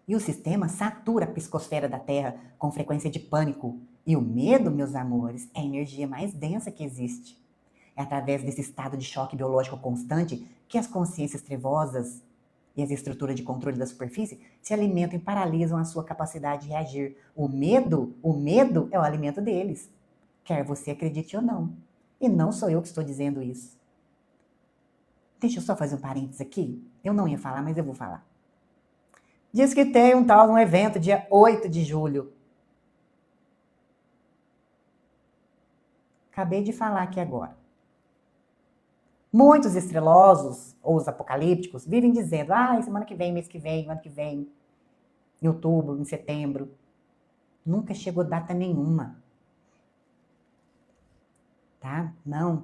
A: E o sistema satura a psicosfera da Terra com frequência de pânico. E o medo, meus amores, é a energia mais densa que existe. É através desse estado de choque biológico constante que as consciências trevosas e as estruturas de controle da superfície se alimentam e paralisam a sua capacidade de reagir. O medo é o alimento deles, quer você acredite ou não. E não sou eu que estou dizendo isso. Deixa eu só fazer um parênteses aqui. Eu não ia falar, mas eu vou falar. Diz que tem um evento dia 8 de julho. Acabei de falar aqui agora. Muitos estrelosos, ou os apocalípticos, vivem dizendo, semana que vem, mês que vem, ano que vem, em outubro, em setembro. Nunca chegou data nenhuma. Tá? Não.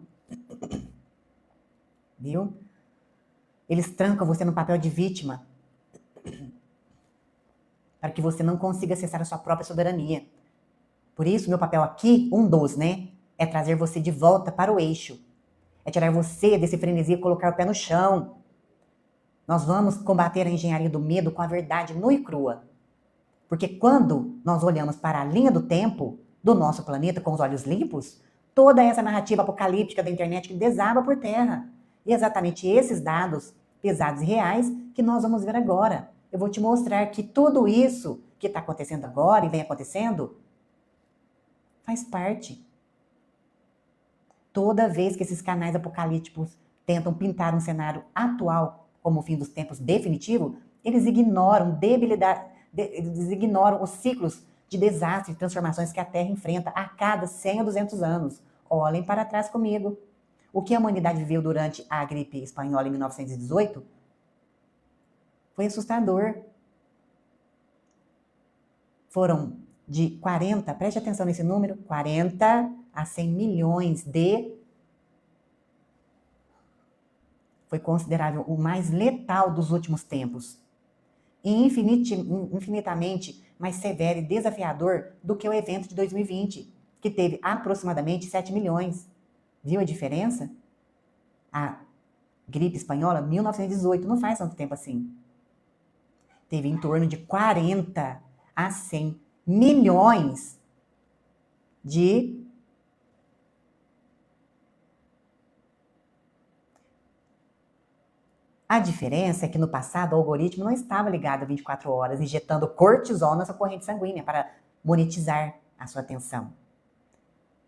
A: Viu? Eles trancam você no papel de vítima para que você não consiga acessar a sua própria soberania. Por isso, meu papel aqui, um dos, né? É trazer você de volta para o eixo. É tirar você desse frenesi e colocar o pé no chão. Nós vamos combater a engenharia do medo com a verdade nua e crua. Porque quando nós olhamos para a linha do tempo do nosso planeta com os olhos limpos, toda essa narrativa apocalíptica da internet desaba por terra. E é exatamente esses dados pesados e reais que nós vamos ver agora. Eu vou te mostrar que tudo isso que está acontecendo agora e vem acontecendo faz parte. Toda vez que esses canais apocalípticos tentam pintar um cenário atual como o fim dos tempos definitivo, eles ignoram eles ignoram os ciclos de desastre e transformações que a Terra enfrenta a cada 100 ou 200 anos. Olhem para trás comigo. O que a humanidade viveu durante a gripe espanhola em 1918 foi assustador. Foram de 40, preste atenção nesse número, 40 a 100 milhões foi considerável o mais letal dos últimos tempos. E infinitamente mais severo e desafiador do que o evento de 2020, que teve aproximadamente 7 milhões. Viu a diferença? A gripe espanhola, 1918, não faz tanto tempo assim. Teve em torno de 40 a 100 milhões de A diferença é que no passado o algoritmo não estava ligado 24 horas, injetando cortisol na sua corrente sanguínea para monetizar a sua atenção.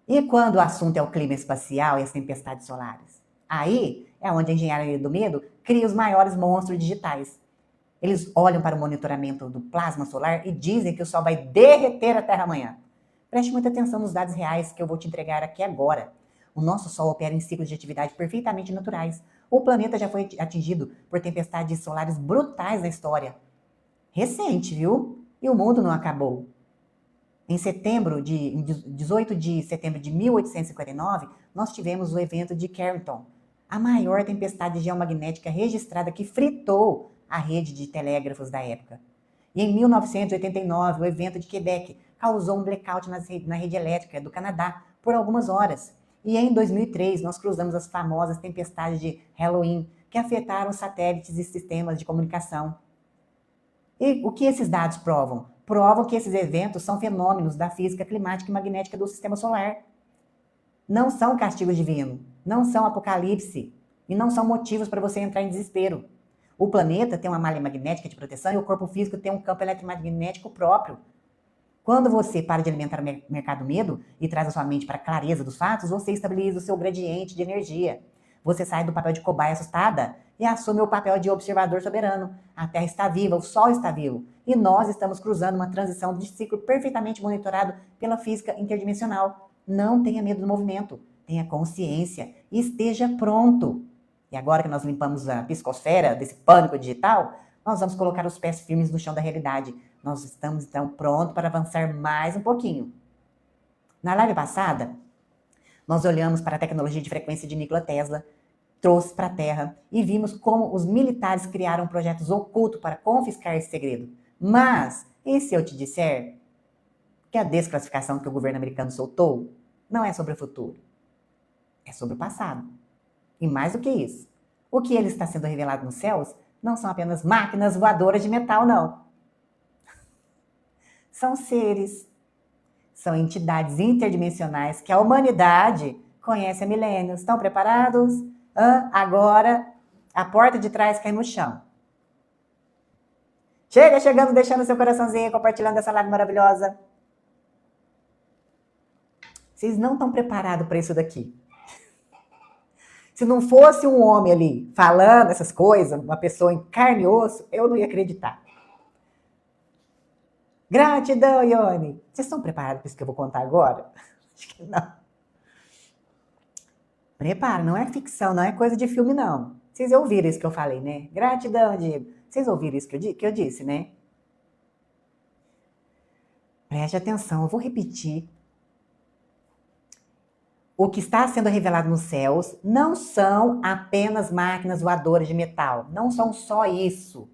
A: E quando o assunto é o clima espacial e as tempestades solares? Aí é onde a engenharia do medo cria os maiores monstros digitais. Eles olham para o monitoramento do plasma solar e dizem que o Sol vai derreter a Terra amanhã. Preste muita atenção nos dados reais que eu vou te entregar aqui agora. O nosso Sol opera em ciclos de atividade perfeitamente naturais. O planeta já foi atingido por tempestades solares brutais na história. Recente, viu? E o mundo não acabou. Em 18 de setembro de 1859, nós tivemos o evento de Carrington, a maior tempestade geomagnética registrada que fritou a rede de telégrafos da época. E em 1989, o evento de Quebec causou um blackout na rede elétrica do Canadá por algumas horas. E em 2003, nós cruzamos as famosas tempestades de Halloween, que afetaram satélites e sistemas de comunicação. E o que esses dados provam? Provam que esses eventos são fenômenos da física climática e magnética do sistema solar. Não são castigo divino, não são apocalipse e não são motivos para você entrar em desespero. O planeta tem uma malha magnética de proteção e o corpo físico tem um campo eletromagnético próprio. Quando você para de alimentar o mercado medo e traz a sua mente para a clareza dos fatos, você estabiliza o seu gradiente de energia. Você sai do papel de cobaia assustada e assume o papel de observador soberano. A Terra está viva, o Sol está vivo. E nós estamos cruzando uma transição de ciclo perfeitamente monitorado pela física interdimensional. Não tenha medo do movimento, tenha consciência e esteja pronto. E agora que nós limpamos a psicosfera desse pânico digital, nós vamos colocar os pés firmes no chão da realidade. Nós estamos, então, prontos para avançar mais um pouquinho. Na live passada, nós olhamos para a tecnologia de frequência de Nikola Tesla, trouxe para a Terra e vimos como os militares criaram projetos ocultos para confiscar esse segredo. Mas, e se eu te disser que a desclassificação que o governo americano soltou não é sobre o futuro, é sobre o passado. E mais do que isso, o que ele está sendo revelado nos céus não são apenas máquinas voadoras de metal, não. São seres, são entidades interdimensionais que a humanidade conhece há milênios. Estão preparados? Agora, a porta de trás cai no chão. Chega chegando, deixando seu coraçãozinho, compartilhando essa live maravilhosa. Vocês não estão preparados para isso daqui. Se não fosse um homem ali falando essas coisas, uma pessoa em carne e osso, eu não ia acreditar. Gratidão, Ione. Vocês estão preparados para isso que eu vou contar agora? Acho que não. Prepara, não é ficção, não é coisa de filme, não. Vocês ouviram isso que eu falei, né? Gratidão, Diego. Vocês ouviram isso que eu disse, né? Preste atenção, eu vou repetir. O que está sendo revelado nos céus não são apenas máquinas voadoras de metal. Não são só isso.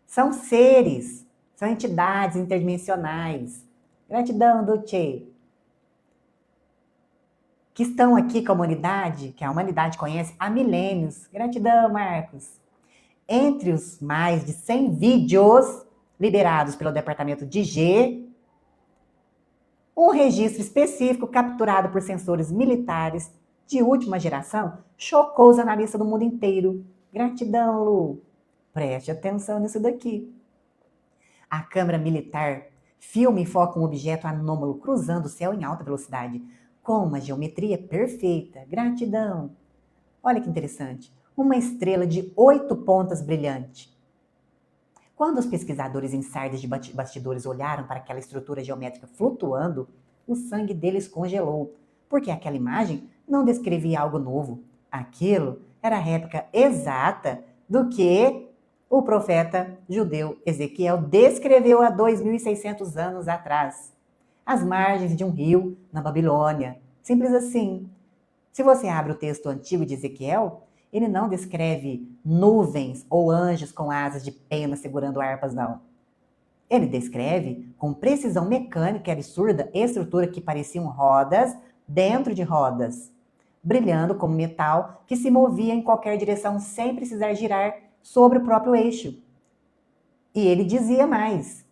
A: São seres, são entidades interdimensionais. Gratidão, Duce. Que estão aqui com a humanidade, que a humanidade conhece há milênios. Gratidão, Marcos. Entre os mais de 100 vídeos liberados pelo departamento de G, um registro específico capturado por sensores militares de última geração chocou os analistas do mundo inteiro. Gratidão, Lu. Preste atenção nisso daqui. A câmera militar filma e foca um objeto anômalo cruzando o céu em alta velocidade, com uma geometria perfeita. Gratidão. Olha que interessante. Uma estrela de 8 pontas brilhante. Quando os pesquisadores em sardes de bastidores olharam para aquela estrutura geométrica flutuando, o sangue deles congelou, porque aquela imagem não descrevia algo novo. Aquilo era a réplica exata do que o profeta judeu Ezequiel descreveu há 2.600 anos atrás, às margens de um rio na Babilônia. Simples assim. Se você abre o texto antigo de Ezequiel, ele não descreve nuvens ou anjos com asas de pena segurando harpas, não. Ele descreve, com precisão mecânica e absurda, estrutura que pareciam rodas dentro de rodas, brilhando como metal que se movia em qualquer direção sem precisar girar sobre o próprio eixo. E ele dizia mais.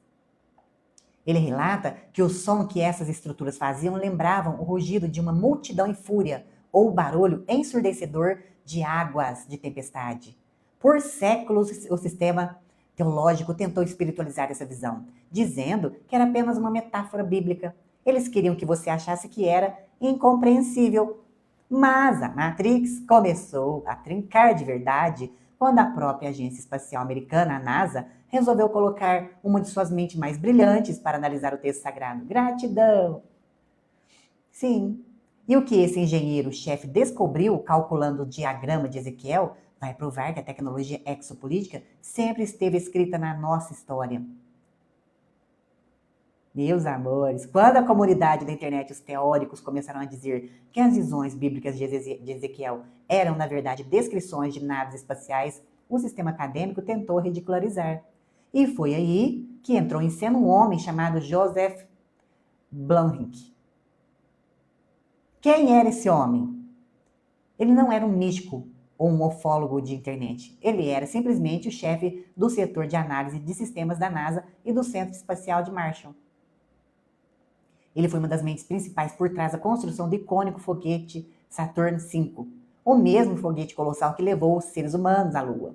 A: Ele relata que o som que essas estruturas faziam lembravam o rugido de uma multidão em fúria ou o barulho ensurdecedor de águas de tempestade. Por séculos, o sistema teológico tentou espiritualizar essa visão, dizendo que era apenas uma metáfora bíblica. Eles queriam que você achasse que era incompreensível. Mas a Matrix começou a trincar de verdade quando a própria agência espacial americana, a NASA, resolveu colocar uma de suas mentes mais brilhantes para analisar o texto sagrado. Gratidão! Sim. E o que esse engenheiro-chefe descobriu, calculando o diagrama de Ezequiel, vai provar que a tecnologia exopolítica sempre esteve escrita na nossa história. Meus amores, quando a comunidade da internet, os teóricos, começaram a dizer que as visões bíblicas de Ezequiel eram, na verdade, descrições de naves espaciais, o sistema acadêmico tentou ridicularizar. E foi aí que entrou em cena um homem chamado Joseph Blumrich. Quem era esse homem? Ele não era um místico ou um ufólogo de internet. Ele era simplesmente o chefe do setor de análise de sistemas da NASA e do Centro Espacial de Marshall. Ele foi uma das mentes principais por trás da construção do icônico foguete Saturn V, o mesmo foguete colossal que levou os seres humanos à Lua.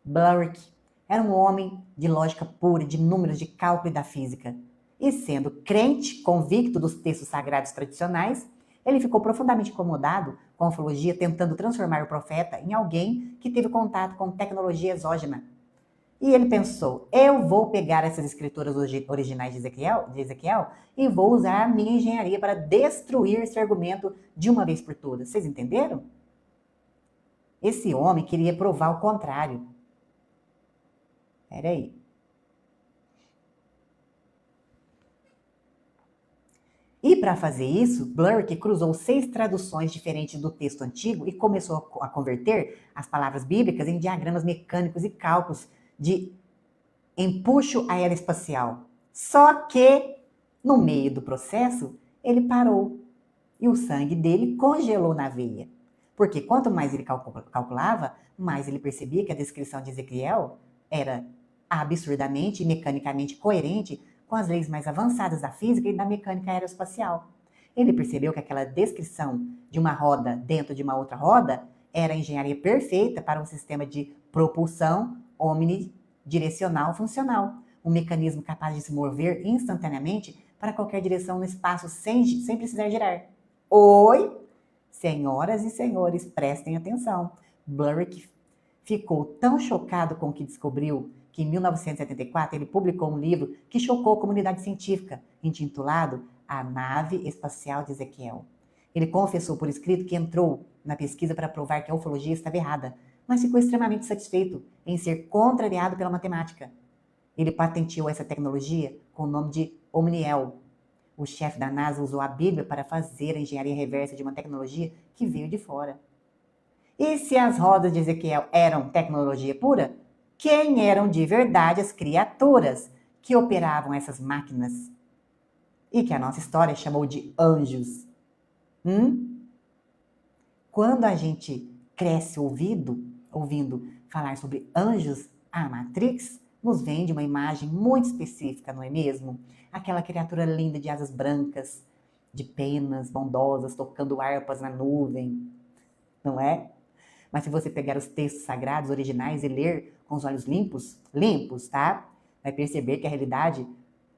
A: Blumrich era um homem de lógica pura, de números, de cálculo e da física. E sendo crente, convicto dos textos sagrados tradicionais, ele ficou profundamente incomodado com a ufologia, tentando transformar o profeta em alguém que teve contato com tecnologia exógena. E ele pensou, eu vou pegar essas escrituras originais de Ezequiel e vou usar a minha engenharia para destruir esse argumento de uma vez por todas. Vocês entenderam? Esse homem queria provar o contrário. Peraí. E para fazer isso, Blumrich cruzou 6 traduções diferentes do texto antigo e começou a converter as palavras bíblicas em diagramas mecânicos e cálculos de empuxo aeroespacial. Só que, no meio do processo, ele parou e o sangue dele congelou na veia. Porque quanto mais ele calculava, mais ele percebia que a descrição de Ezequiel era absurdamente e mecanicamente coerente com as leis mais avançadas da física e da mecânica aeroespacial. Ele percebeu que aquela descrição de uma roda dentro de uma outra roda era a engenharia perfeita para um sistema de propulsão omnidirecional funcional, um mecanismo capaz de se mover instantaneamente para qualquer direção no espaço sem precisar girar. Oi? Senhoras e senhores, prestem atenção. Blumrich ficou tão chocado com o que descobriu que em 1974 ele publicou um livro que chocou a comunidade científica, intitulado A Nave Espacial de Ezequiel. Ele confessou por escrito que entrou na pesquisa para provar que a ufologia estava errada, mas ficou extremamente satisfeito em ser contrariado pela matemática. Ele patenteou essa tecnologia com o nome de Omniel. O chefe da NASA usou a Bíblia para fazer a engenharia reversa de uma tecnologia que veio de fora. E se as rodas de Ezequiel eram tecnologia pura, quem eram de verdade as criaturas que operavam essas máquinas? E que a nossa história chamou de anjos. Quando a gente cresce ouvindo falar sobre anjos, a Matrix nos vende uma imagem muito específica, não é mesmo? Aquela criatura linda de asas brancas, de penas bondosas, tocando harpas na nuvem, não é? Mas se você pegar os textos sagrados originais e ler com os olhos limpos, tá? Vai perceber que a realidade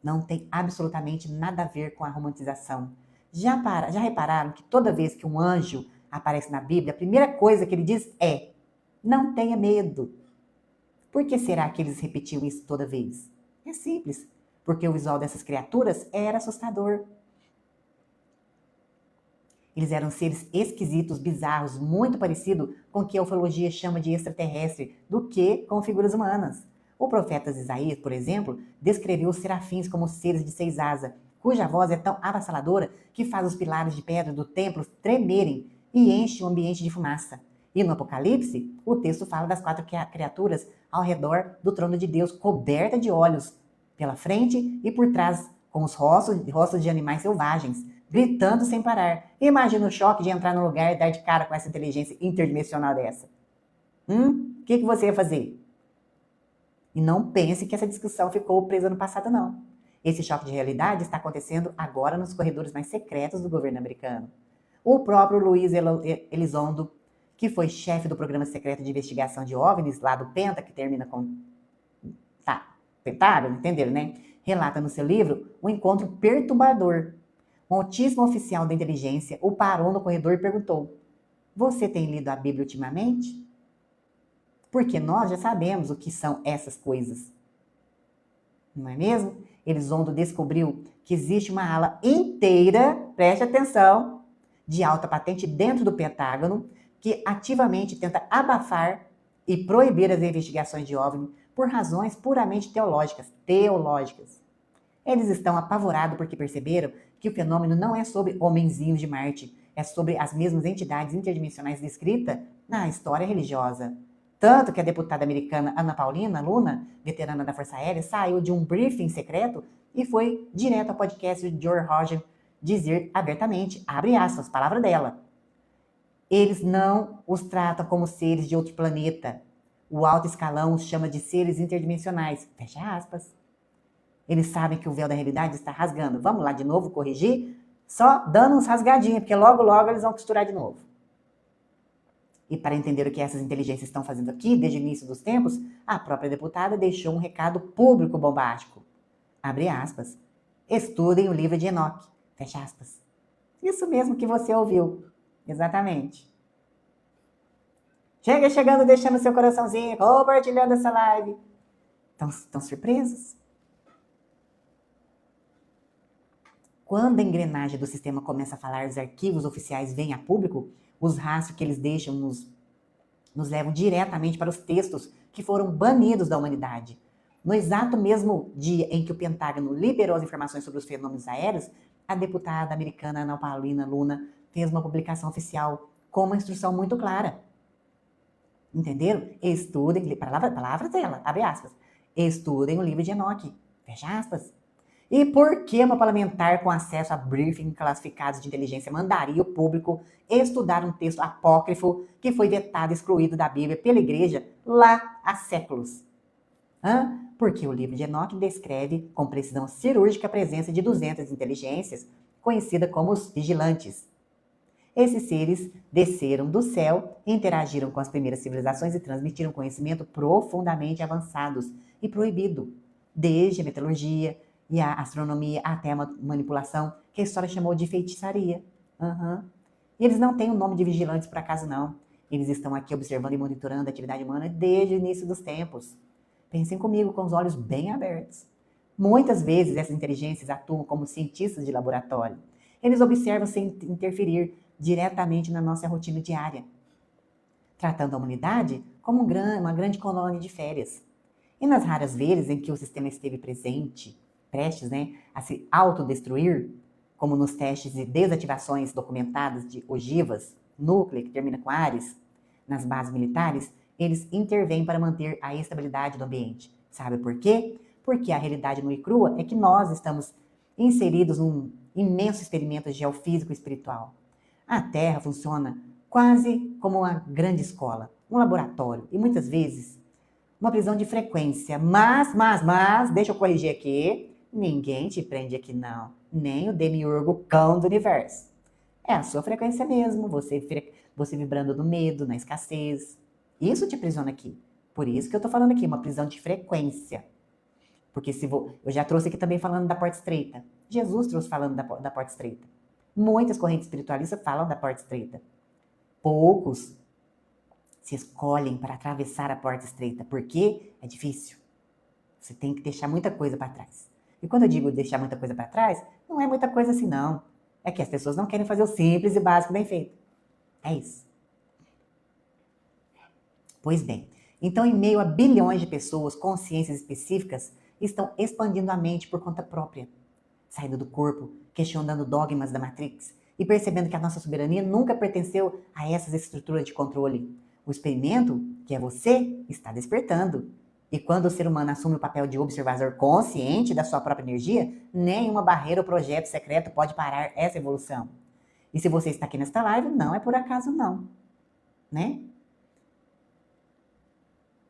A: não tem absolutamente nada a ver com a romantização. Já repararam que toda vez que um anjo aparece na Bíblia, a primeira coisa que ele diz é: não tenha medo. Por que será que eles repetiam isso toda vez? É simples, porque o visual dessas criaturas era assustador. Eles eram seres esquisitos, bizarros, muito parecido com o que a ufologia chama de extraterrestre, do que com figuras humanas. O profeta Isaías, por exemplo, descreveu os serafins como seres de 6 asas, cuja voz é tão avassaladora que faz os pilares de pedra do templo tremerem e enche o ambiente de fumaça. E no Apocalipse, o texto fala das 4 criaturas ao redor do trono de Deus, coberta de olhos, pela frente e por trás, com os rostos de animais selvagens, gritando sem parar. Imagina o choque de entrar no lugar e dar de cara com essa inteligência interdimensional dessa. O que você ia fazer? E não pense que essa discussão ficou presa no passado, não. Esse choque de realidade está acontecendo agora nos corredores mais secretos do governo americano. O próprio Luiz Elizondo, que foi chefe do programa secreto de investigação de OVNIs, lá do Penta, que termina com... Pentágono, entenderam, né? Relata no seu livro um encontro perturbador. Um altíssimo oficial da inteligência o parou no corredor e perguntou: você tem lido a Bíblia ultimamente? Porque nós já sabemos o que são essas coisas. Não é mesmo? Elizondo descobriu que existe uma ala inteira, preste atenção, de alta patente dentro do Pentágono, que ativamente tenta abafar e proibir as investigações de OVNI por razões puramente teológicas. Eles estão apavorados porque perceberam que o fenômeno não é sobre homenzinhos de Marte, é sobre as mesmas entidades interdimensionais descritas na história religiosa. Tanto que a deputada americana Ana Paulina Luna, veterana da Força Aérea, saiu de um briefing secreto e foi direto ao podcast de George Roger dizer abertamente, abre aspas, palavra dela: eles não os tratam como seres de outro planeta. O alto escalão os chama de seres interdimensionais. Fecha aspas. Eles sabem que o véu da realidade está rasgando. Vamos lá de novo corrigir? Só dando uns rasgadinhos, porque logo, logo eles vão costurar de novo. E para entender o que essas inteligências estão fazendo aqui, desde o início dos tempos, a própria deputada deixou um recado público bombástico. Abre aspas. Estudem o livro de Enoque. Fecha aspas. Isso mesmo que você ouviu. Exatamente. Chega chegando, deixando seu coraçãozinho, compartilhando essa live. Estão surpresos? Quando a engrenagem do sistema começa a falar, os arquivos oficiais vêm a público, os rastros que eles deixam nos levam diretamente para os textos que foram banidos da humanidade. No exato mesmo dia em que o Pentágono liberou as informações sobre os fenômenos aéreos, a deputada americana Ana Paulina Luna fez uma publicação oficial com uma instrução muito clara. Entenderam? Estudem, palavra dela, abre aspas. Estudem o livro de Enoque, fecha aspas. E por que uma parlamentar com acesso a briefing classificados de inteligência mandaria o público estudar um texto apócrifo que foi vetado e excluído da Bíblia pela igreja lá há séculos? Porque o livro de Enoque descreve com precisão cirúrgica a presença de 200 inteligências, conhecidas como os vigilantes. Esses seres desceram do céu, interagiram com as primeiras civilizações e transmitiram conhecimento profundamente avançados e proibido, desde a metalurgia e a astronomia até a manipulação, que a história chamou de feitiçaria. E eles não têm o nome de vigilantes por acaso, não. Eles estão aqui observando e monitorando a atividade humana desde o início dos tempos. Pensem comigo com os olhos bem abertos. Muitas vezes essas inteligências atuam como cientistas de laboratório. Eles observam sem interferir diretamente na nossa rotina diária, tratando a humanidade como uma grande colônia de férias. E nas raras vezes em que o sistema esteve presente, prestes, né, a se autodestruir, como nos testes de desativações documentadas de ogivas, núcleo, que termina com Ares, nas bases militares, eles intervêm para manter a estabilidade do ambiente. Sabe por quê? Porque a realidade nua e crua é que nós estamos inseridos num imenso experimento geofísico e espiritual. A Terra funciona quase como uma grande escola, um laboratório e muitas vezes uma prisão de frequência. Mas, deixa eu corrigir aqui, ninguém te prende aqui não, nem o demiurgo cão do universo. É a sua frequência mesmo, você vibrando no medo, na escassez. Isso te aprisiona aqui. Por isso que eu tô falando aqui, uma prisão de frequência. Porque eu já trouxe aqui também falando da porta estreita. Jesus trouxe falando da porta estreita. Muitas correntes espiritualistas falam da porta estreita. Poucos se escolhem para atravessar a porta estreita, porque é difícil. Você tem que deixar muita coisa para trás. E quando eu digo deixar muita coisa para trás, não é muita coisa assim, não. É que as pessoas não querem fazer o simples e básico bem feito. É isso. Pois bem, então em meio a bilhões de pessoas, consciências específicas estão expandindo a mente por conta própria, saindo do corpo, questionando dogmas da Matrix e percebendo que a nossa soberania nunca pertenceu a essas estruturas de controle. O experimento, que é você, está despertando. E quando o ser humano assume o papel de observador consciente da sua própria energia, nenhuma barreira ou projeto secreto pode parar essa evolução. E se você está aqui nesta live, não é por acaso não, né?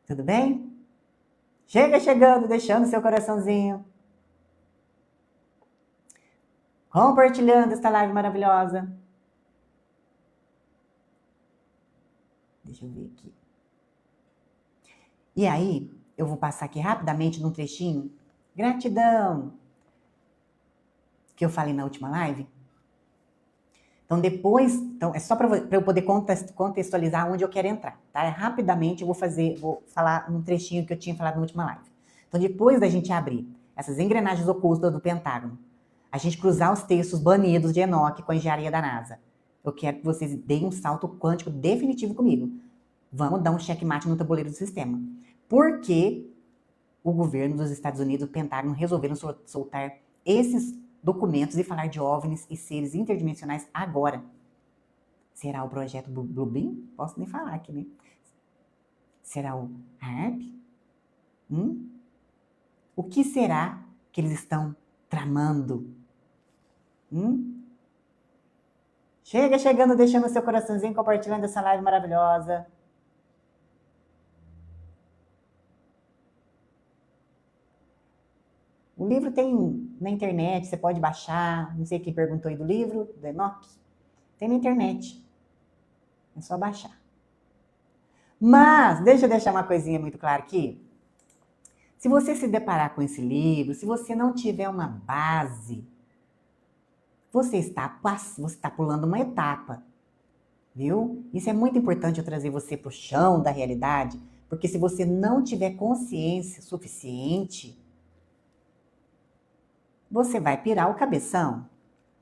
A: Tudo bem? Chega chegando, deixando seu coraçãozinho. Compartilhando esta live maravilhosa. Deixa eu ver aqui. E aí, eu vou passar aqui rapidamente num trechinho. Gratidão! Que eu falei na última live. Então é só para eu poder contextualizar onde eu quero entrar, tá? Rapidamente eu vou falar um trechinho que eu tinha falado na última live. Então, depois da gente abrir essas engrenagens ocultas do Pentágono, a gente cruzar os textos banidos de Enoch com a engenharia da NASA, eu quero que vocês deem um salto quântico definitivo comigo. Vamos dar um checkmate no tabuleiro do sistema. Por que o governo dos Estados Unidos, o Pentágono, resolveram soltar esses documentos e falar de OVNIs e seres interdimensionais agora? Será o projeto Bluebeam? Posso nem falar aqui, né? Será o HARP? O que será que eles estão tramando? Chegando, deixando seu coraçãozinho, compartilhando essa live maravilhosa. O livro tem na internet, você pode baixar. Não sei quem perguntou aí do livro, do Enoch. Tem na internet. É só baixar. Mas, deixa eu deixar uma coisinha muito clara aqui. Se você se deparar com esse livro, se você não tiver uma base, você está pulando uma etapa. Viu? Isso é muito importante eu trazer você para o chão da realidade, porque se você não tiver consciência suficiente, você vai pirar o cabeção,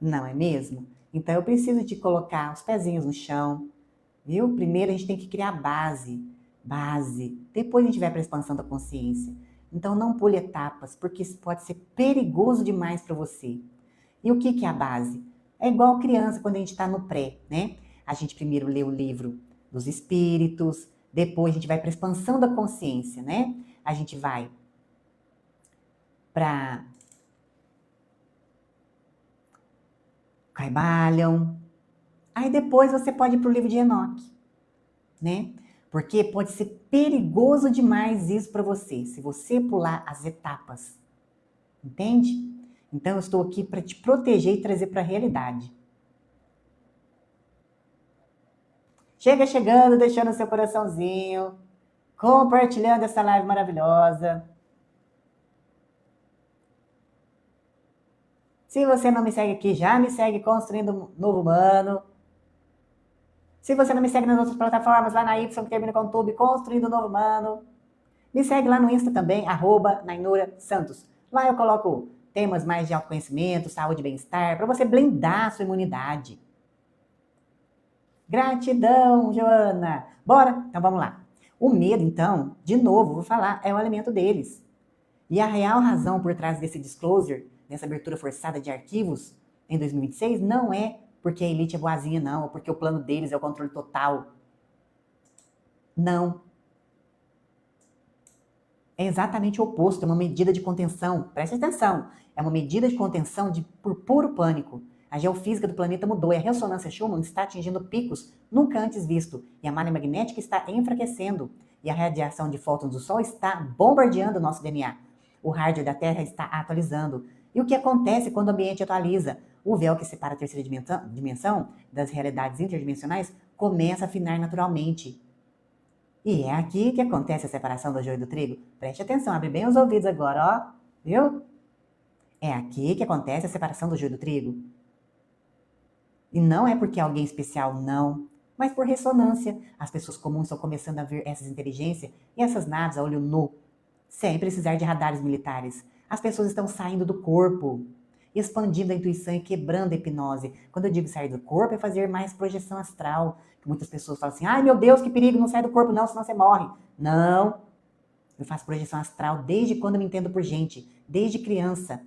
A: não é mesmo? Então eu preciso te colocar os pezinhos no chão, viu? Primeiro a gente tem que criar base, depois a gente vai para a expansão da consciência. Então não pule etapas, porque isso pode ser perigoso demais para você. E o que é a base? É igual criança quando a gente está no pré, né? A gente primeiro lê o livro dos espíritos, depois a gente vai para a expansão da consciência, né? A gente vai para Kybalion. Aí depois você pode ir para o livro de Enoch, né? Porque pode ser perigoso demais isso para você, se você pular as etapas. Entende? Então eu estou aqui para te proteger e trazer para a realidade. Chegando, deixando seu coraçãozinho, compartilhando essa live maravilhosa. Se você não me segue aqui, já me segue Construindo um Novo Humano. Se você não me segue nas outras plataformas, lá na Y, que termina com Tube, Construindo um Novo Humano. Me segue lá no Insta também, @NainuraSantos. Lá eu coloco temas mais de autoconhecimento, saúde e bem-estar, para você blindar a sua imunidade. Gratidão, Joana. Bora? Então vamos lá. O medo, então, de novo, vou falar, é o alimento deles. E a real razão por trás desse disclosure, dessa abertura forçada de arquivos em 2026, não é porque a elite é boazinha, não, ou porque o plano deles é o controle total. Não. É exatamente o oposto, é uma medida de contenção. Preste atenção, é uma medida de contenção por puro pânico. A geofísica do planeta mudou e a ressonância Schumann está atingindo picos nunca antes visto. E a malha magnética está enfraquecendo. E a radiação de fótons do Sol está bombardeando o nosso DNA. O hardware da Terra está atualizando. E o que acontece quando o ambiente atualiza? O véu que separa a terceira dimensão das realidades interdimensionais começa a afinar naturalmente. E é aqui que acontece a separação do joio do trigo. Preste atenção, abre bem os ouvidos agora, ó. Viu? É aqui que acontece a separação do joio do trigo. E não é porque é alguém especial, não. Mas por ressonância. As pessoas comuns estão começando a ver essas inteligências e essas naves a olho nu, sem precisar de radares militares. As pessoas estão saindo do corpo, expandindo a intuição e quebrando a hipnose. Quando eu digo sair do corpo, é fazer mais projeção astral. Muitas pessoas falam assim, ai meu Deus, que perigo, não sai do corpo não, senão você morre. Não, eu faço projeção astral desde quando eu me entendo por gente, desde criança.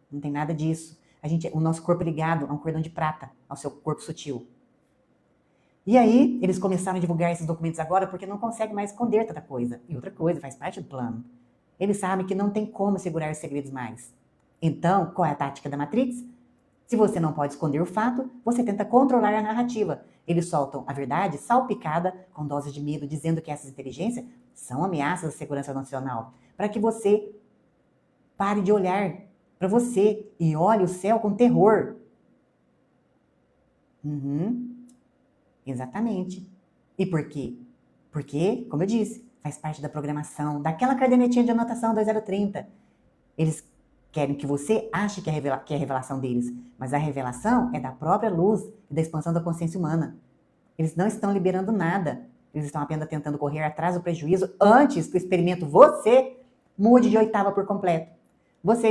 A: Não tem nada disso. O nosso corpo é ligado a um cordão de prata, ao seu corpo sutil. E aí, eles começaram a divulgar esses documentos agora porque não conseguem mais esconder tanta coisa. E outra coisa, faz parte do plano. Eles sabem que não tem como segurar os segredos mais. Então, qual é a tática da Matrix? Se você não pode esconder o fato, você tenta controlar a narrativa. Eles soltam a verdade salpicada com doses de medo, dizendo que essas inteligências são ameaças à segurança nacional. Para que você pare de olhar para você e olhe o céu com terror. Exatamente. E por quê? Porque, como eu disse, faz parte da programação, daquela cadernetinha de anotação 2030. Eles querem que você ache que é a revelação deles, mas a revelação é da própria luz e da expansão da consciência humana. Eles não estão liberando nada. Eles estão apenas tentando correr atrás do prejuízo antes que o experimento você mude de oitava por completo. Você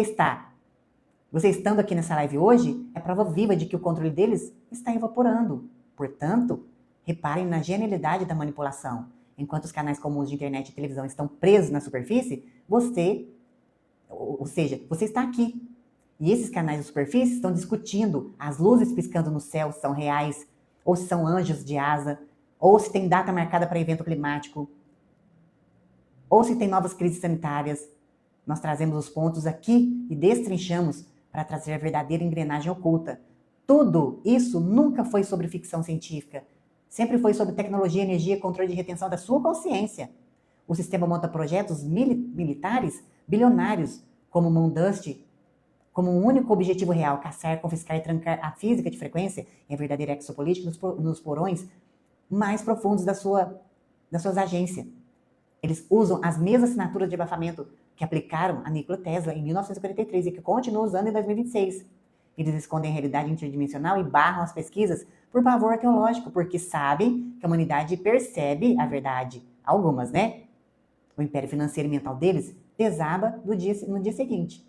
A: estando aqui nessa live hoje, é prova viva de que o controle deles está evaporando. Portanto, reparem na genialidade da manipulação. Enquanto os canais comuns de internet e televisão estão presos na superfície, você está aqui. E esses canais de superfície estão discutindo as luzes piscando no céu são reais, ou se são anjos de asa, ou se tem data marcada para evento climático, ou se tem novas crises sanitárias. Nós trazemos os pontos aqui e destrinchamos para trazer a verdadeira engrenagem oculta. Tudo isso nunca foi sobre ficção científica. Sempre foi sobre tecnologia, energia, controle de retenção da sua consciência. O sistema monta projetos militares bilionários, como o Moondust, como um único objetivo real, caçar, confiscar e trancar a física de frequência e a verdadeira exopolítica nos porões mais profundos das suas agências. Eles usam as mesmas assinaturas de abafamento que aplicaram a Nikola Tesla em 1943 e que continuam usando em 2026. Eles escondem a realidade interdimensional e barram as pesquisas por pavor teológico, porque sabem que a humanidade percebe a verdade. Algumas, né? O império financeiro e mental deles desaba no dia seguinte.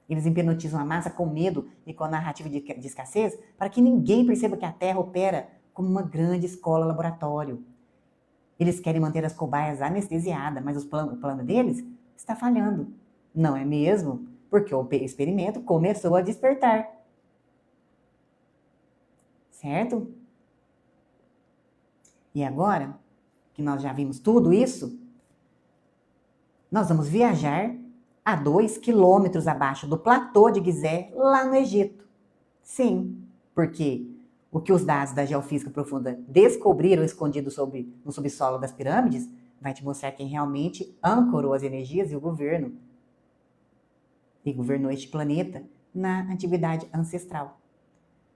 A: Eles hipnotizam a massa com medo e com a narrativa de escassez para que ninguém perceba que a Terra opera como uma grande escola-laboratório. Eles querem manter as cobaias anestesiadas, mas o plano deles está falhando. Não é mesmo? Porque o experimento começou a despertar. Certo? E agora que nós já vimos tudo isso, nós vamos viajar a 2 quilômetros abaixo do platô de Gizé, lá no Egito. Sim, porque o que os dados da geofísica profunda descobriram escondido no subsolo das pirâmides vai te mostrar quem realmente ancorou as energias e o governo. E governou este planeta na antiguidade ancestral.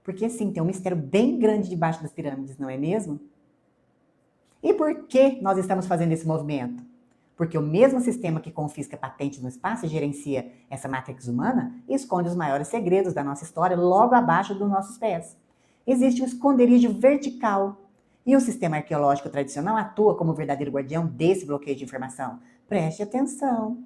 A: Porque sim, tem um mistério bem grande debaixo das pirâmides, não é mesmo? E por que nós estamos fazendo esse movimento? Porque o mesmo sistema que confisca patentes no espaço e gerencia essa matrix humana esconde os maiores segredos da nossa história logo abaixo dos nossos pés. Existe um esconderijo vertical e o sistema arqueológico tradicional atua como o verdadeiro guardião desse bloqueio de informação. Preste atenção.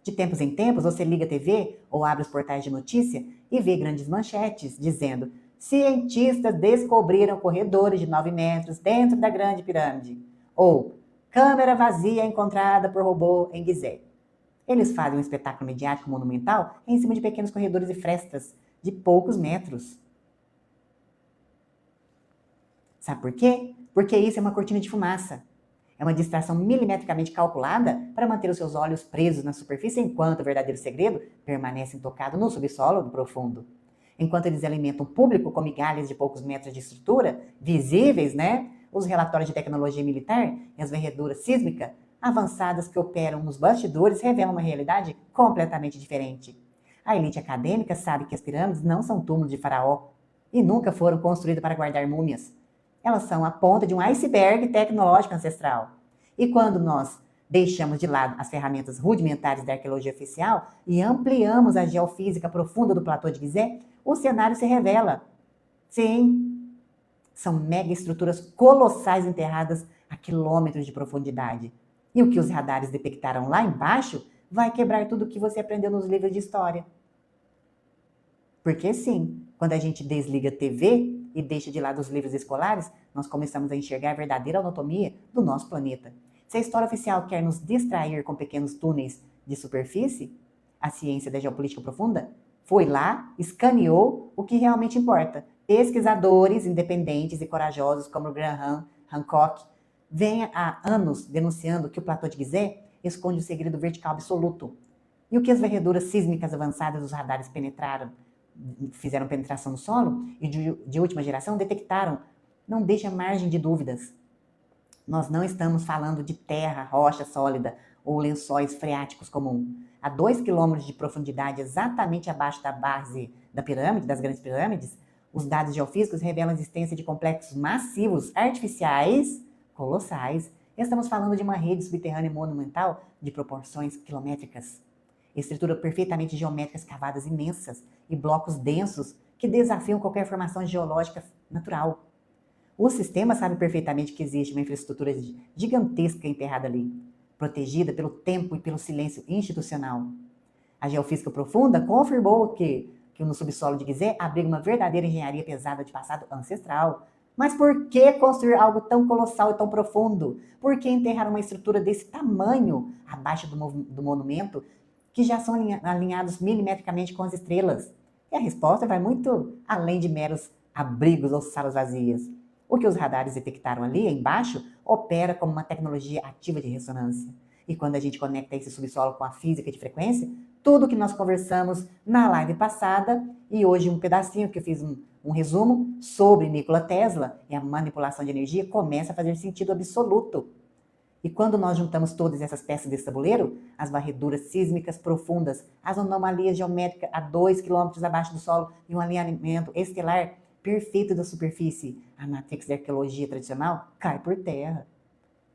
A: De tempos em tempos, você liga a TV ou abre os portais de notícia e vê grandes manchetes dizendo: cientistas descobriram corredores de 9 metros dentro da grande pirâmide. Ou câmera vazia encontrada por robô em Gizé. Eles fazem um espetáculo mediático monumental em cima de pequenos corredores e frestas de poucos metros. Sabe por quê? Porque isso é uma cortina de fumaça. É uma distração milimetricamente calculada para manter os seus olhos presos na superfície, enquanto o verdadeiro segredo permanece intocado no subsolo do profundo. Enquanto eles alimentam o público com migalhas de poucos metros de estrutura, visíveis, né? Os relatórios de tecnologia militar e as varreduras sísmicas avançadas que operam nos bastidores revelam uma realidade completamente diferente. A elite acadêmica sabe que as pirâmides não são túmulos de faraó e nunca foram construídas para guardar múmias. Elas são a ponta de um iceberg tecnológico ancestral. E quando nós deixamos de lado as ferramentas rudimentares da arqueologia oficial e ampliamos a geofísica profunda do platô de Gizé, o cenário se revela. Sim, são megaestruturas colossais enterradas a quilômetros de profundidade. E o que os radares detectaram lá embaixo vai quebrar tudo o que você aprendeu nos livros de história. Porque sim, quando a gente desliga a TV e deixa de lado os livros escolares, nós começamos a enxergar a verdadeira anatomia do nosso planeta. Se a história oficial quer nos distrair com pequenos túneis de superfície, a ciência da geopolítica profunda foi lá, escaneou o que realmente importa. Pesquisadores independentes e corajosos como Graham Hancock vêm há anos denunciando que o platô de Gizé esconde o segredo vertical absoluto. E o que as varreduras sísmicas avançadas dos radares fizeram penetração no solo e de última geração detectaram, não deixa margem de dúvidas. Nós não estamos falando de terra, rocha sólida ou lençóis freáticos comum. A 2 quilômetros de profundidade, exatamente abaixo da base da pirâmide, das grandes pirâmides, os dados geofísicos revelam a existência de complexos massivos artificiais colossais. Estamos falando de uma rede subterrânea monumental de proporções quilométricas. Estrutura perfeitamente geométricas cavadas imensas e blocos densos que desafiam qualquer formação geológica natural. O sistema sabe perfeitamente que existe uma infraestrutura gigantesca enterrada ali, protegida pelo tempo e pelo silêncio institucional. A geofísica profunda confirmou que no subsolo de Gizé abriga uma verdadeira engenharia pesada de passado ancestral. Mas por que construir algo tão colossal e tão profundo? Por que enterrar uma estrutura desse tamanho abaixo do monumento que já são alinhados milimetricamente com as estrelas? E a resposta vai muito além de meros abrigos ou salas vazias. O que os radares detectaram ali embaixo opera como uma tecnologia ativa de ressonância. E quando a gente conecta esse subsolo com a física de frequência, tudo que nós conversamos na live passada, e hoje um pedacinho que eu fiz um resumo sobre Nikola Tesla e a manipulação de energia, começa a fazer sentido absoluto. E quando nós juntamos todas essas peças desse tabuleiro, as varreduras sísmicas profundas, as anomalias geométricas a 2 quilômetros abaixo do solo e um alinhamento estelar perfeito da superfície, a matrix da arqueologia tradicional cai por terra.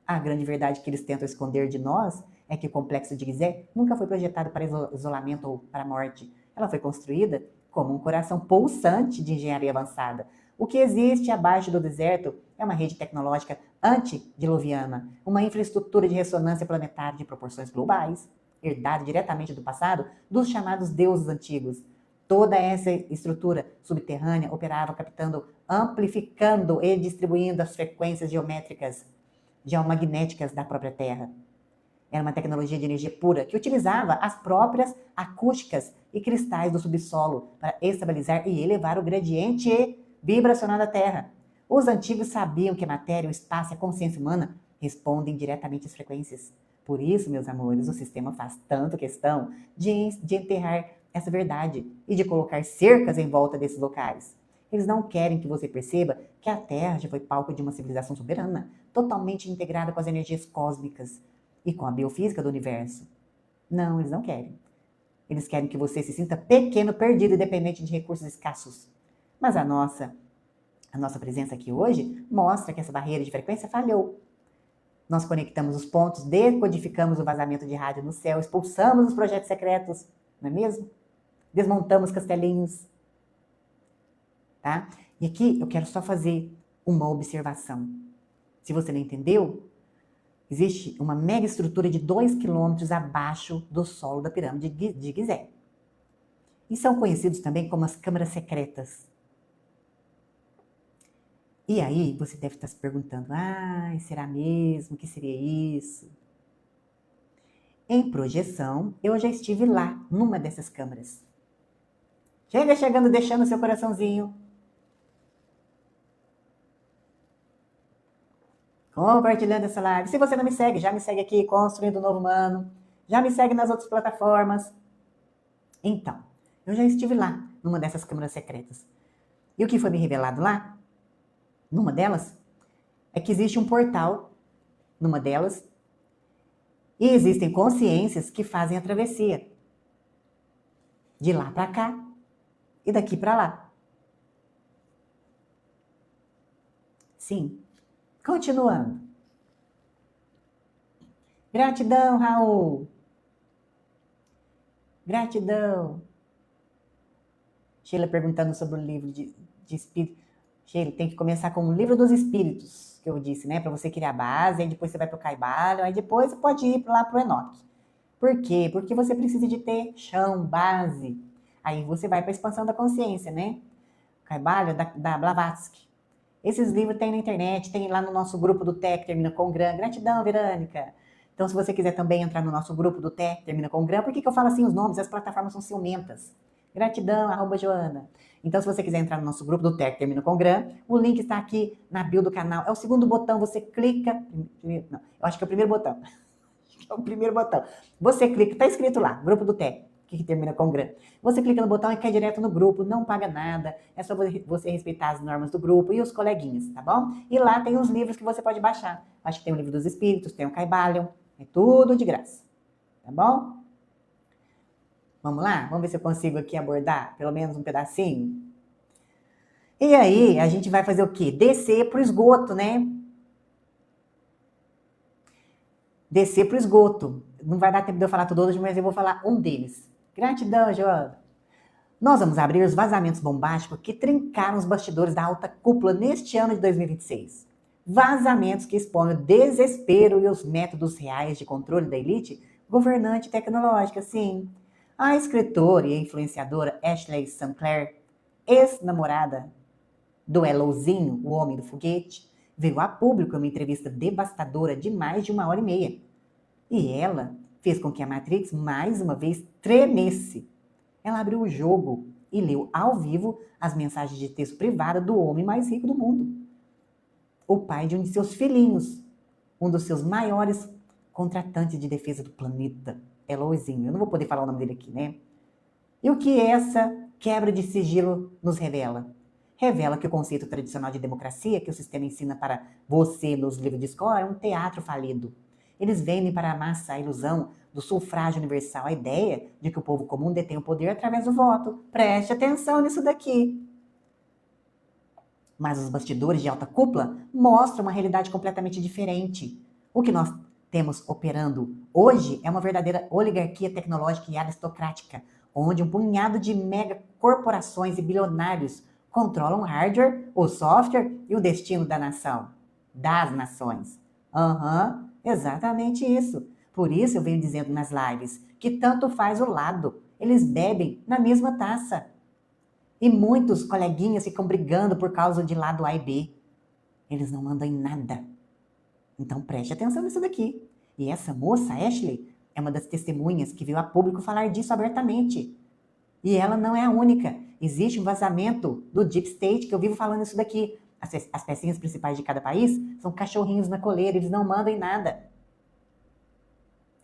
A: A grande verdade que eles tentam esconder de nós é que o complexo de Gizé nunca foi projetado para isolamento ou para a morte. Ela foi construída como um coração pulsante de engenharia avançada. O que existe abaixo do deserto é uma rede tecnológica antediluviana, uma infraestrutura de ressonância planetária de proporções globais, herdada diretamente do passado dos chamados deuses antigos. Toda essa estrutura subterrânea operava captando, amplificando e distribuindo as frequências geométricas, geomagnéticas da própria Terra. Era uma tecnologia de energia pura que utilizava as próprias acústicas e cristais do subsolo para estabilizar e elevar o gradiente vibracional da Terra. Os antigos sabiam que a matéria, o espaço e a consciência humana respondem diretamente às frequências. Por isso, meus amores, o sistema faz tanto questão de enterrar essa verdade e de colocar cercas em volta desses locais. Eles não querem que você perceba que a Terra já foi palco de uma civilização soberana, totalmente integrada com as energias cósmicas e com a biofísica do universo. Não, eles não querem. Eles querem que você se sinta pequeno, perdido e dependente de recursos escassos. Mas a nossa presença aqui hoje mostra que essa barreira de frequência falhou. Nós conectamos os pontos, decodificamos o vazamento de rádio no céu, expulsamos os projetos secretos, não é mesmo? Desmontamos castelinhos, tá? E aqui eu quero só fazer uma observação. Se você não entendeu, existe uma mega estrutura de 2 quilômetros abaixo do solo da pirâmide de Gizé. E são conhecidos também como as câmaras secretas. E aí você deve estar se perguntando, será mesmo? O que seria isso? Em projeção, eu já estive lá, numa dessas câmeras. Chega chegando, deixando seu coraçãozinho. Compartilhando essa live. Se você não me segue, já me segue aqui, Construindo o Novo Humano. Já me segue nas outras plataformas. Então, eu já estive lá, numa dessas câmeras secretas. E o que foi me revelado lá, numa delas, é que existe um portal, numa delas, e existem consciências que fazem a travessia. De lá para cá e daqui para lá. Sim. Continuando. Gratidão, Raul. Gratidão. Sheila perguntando sobre o livro de espírito. Sheila, tem que começar com o livro dos espíritos, que eu disse, né? Para você criar a base, aí depois você vai para o Kaibalho, aí depois você pode ir lá para o Enoque. Por quê? Porque você precisa de ter chão, base. Aí você vai para a expansão da consciência, né? Kaibalho, da Blavatsky. Esses livros tem na internet, tem lá no nosso grupo do TEC, termina com GRAM. Gratidão, Verônica. Então, se você quiser também entrar no nosso grupo do TEC, termina com GRAM, por que eu falo assim os nomes? As plataformas são ciumentas. Gratidão, @Joana. Então, se você quiser entrar no nosso grupo do TEC, termina com GRAM, o link está aqui na bio do canal. É o segundo botão, você clica... Não, eu acho que é o primeiro botão. É o primeiro botão. Você clica, está escrito lá, grupo do TEC, que termina com GRAM. Você clica no botão e cai direto no grupo, não paga nada, é só você respeitar as normas do grupo e os coleguinhas, tá bom? E lá tem os livros que você pode baixar. Acho que tem o Livro dos Espíritos, tem o Kybalion, é tudo de graça, tá bom? Vamos lá? Vamos ver se eu consigo aqui abordar pelo menos um pedacinho. E aí, a gente vai fazer o quê? Descer pro esgoto, né? Descer pro esgoto. Não vai dar tempo de eu falar todos, mas eu vou falar um deles. Gratidão, Joana. Nós vamos abrir os vazamentos bombásticos que trincaram os bastidores da alta cúpula neste ano de 2026. Vazamentos que expõem o desespero e os métodos reais de controle da elite governante e tecnológica, sim. A escritora e influenciadora Ashley Sinclair, ex-namorada do Elozinho, o homem do foguete, veio a público em uma entrevista devastadora de mais de 1h30. E ela fez com que a Matrix mais uma vez tremesse. Ela abriu o jogo e leu ao vivo as mensagens de texto privada do homem mais rico do mundo. O pai de um de seus filhinhos, um dos seus maiores contratantes de defesa do planeta, Elozinho. Eu não vou poder falar o nome dele aqui, né? E o que essa quebra de sigilo nos revela? Revela que o conceito tradicional de democracia que o sistema ensina para você nos livros de escola é um teatro falido. Eles vendem para a massa a ilusão do sufrágio universal, a ideia de que o povo comum detém o poder através do voto. Preste atenção nisso daqui. Mas os bastidores de alta cúpula mostram uma realidade completamente diferente. O que nós temos operando hoje é uma verdadeira oligarquia tecnológica e aristocrática, onde um punhado de mega corporações e bilionários controlam o hardware, o software e o destino da nação. Das nações. Exatamente isso. Por isso eu venho dizendo nas lives que tanto faz o lado. Eles bebem na mesma taça. E muitos coleguinhas ficam brigando por causa de lado A e B. Eles não mandam em nada. Então preste atenção nisso daqui. E essa moça, Ashley, é uma das testemunhas que veio a público falar disso abertamente. E ela não é a única. Existe um vazamento do Deep State, que eu vivo falando isso daqui. As pecinhas principais de cada país são cachorrinhos na coleira, eles não mandam em nada.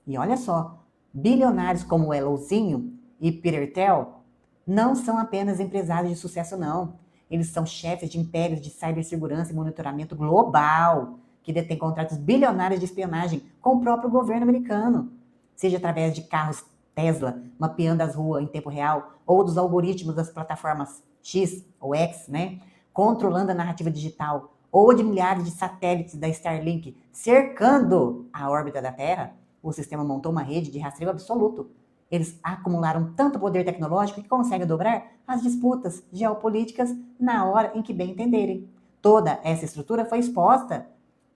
A: E olha só, bilionários como o Elozinho e Peter Thiel não são apenas empresários de sucesso, não. Eles são chefes de impérios de cibersegurança e monitoramento global, que detêm contratos bilionários de espionagem com o próprio governo americano, seja através de carros Tesla, mapeando as ruas em tempo real, ou dos algoritmos das plataformas X ou X, né, controlando a narrativa digital, ou de milhares de satélites da Starlink cercando a órbita da Terra. O sistema montou uma rede de rastreio absoluto. Eles acumularam tanto poder tecnológico que conseguem dobrar as disputas geopolíticas na hora em que bem entenderem. Toda essa estrutura foi exposta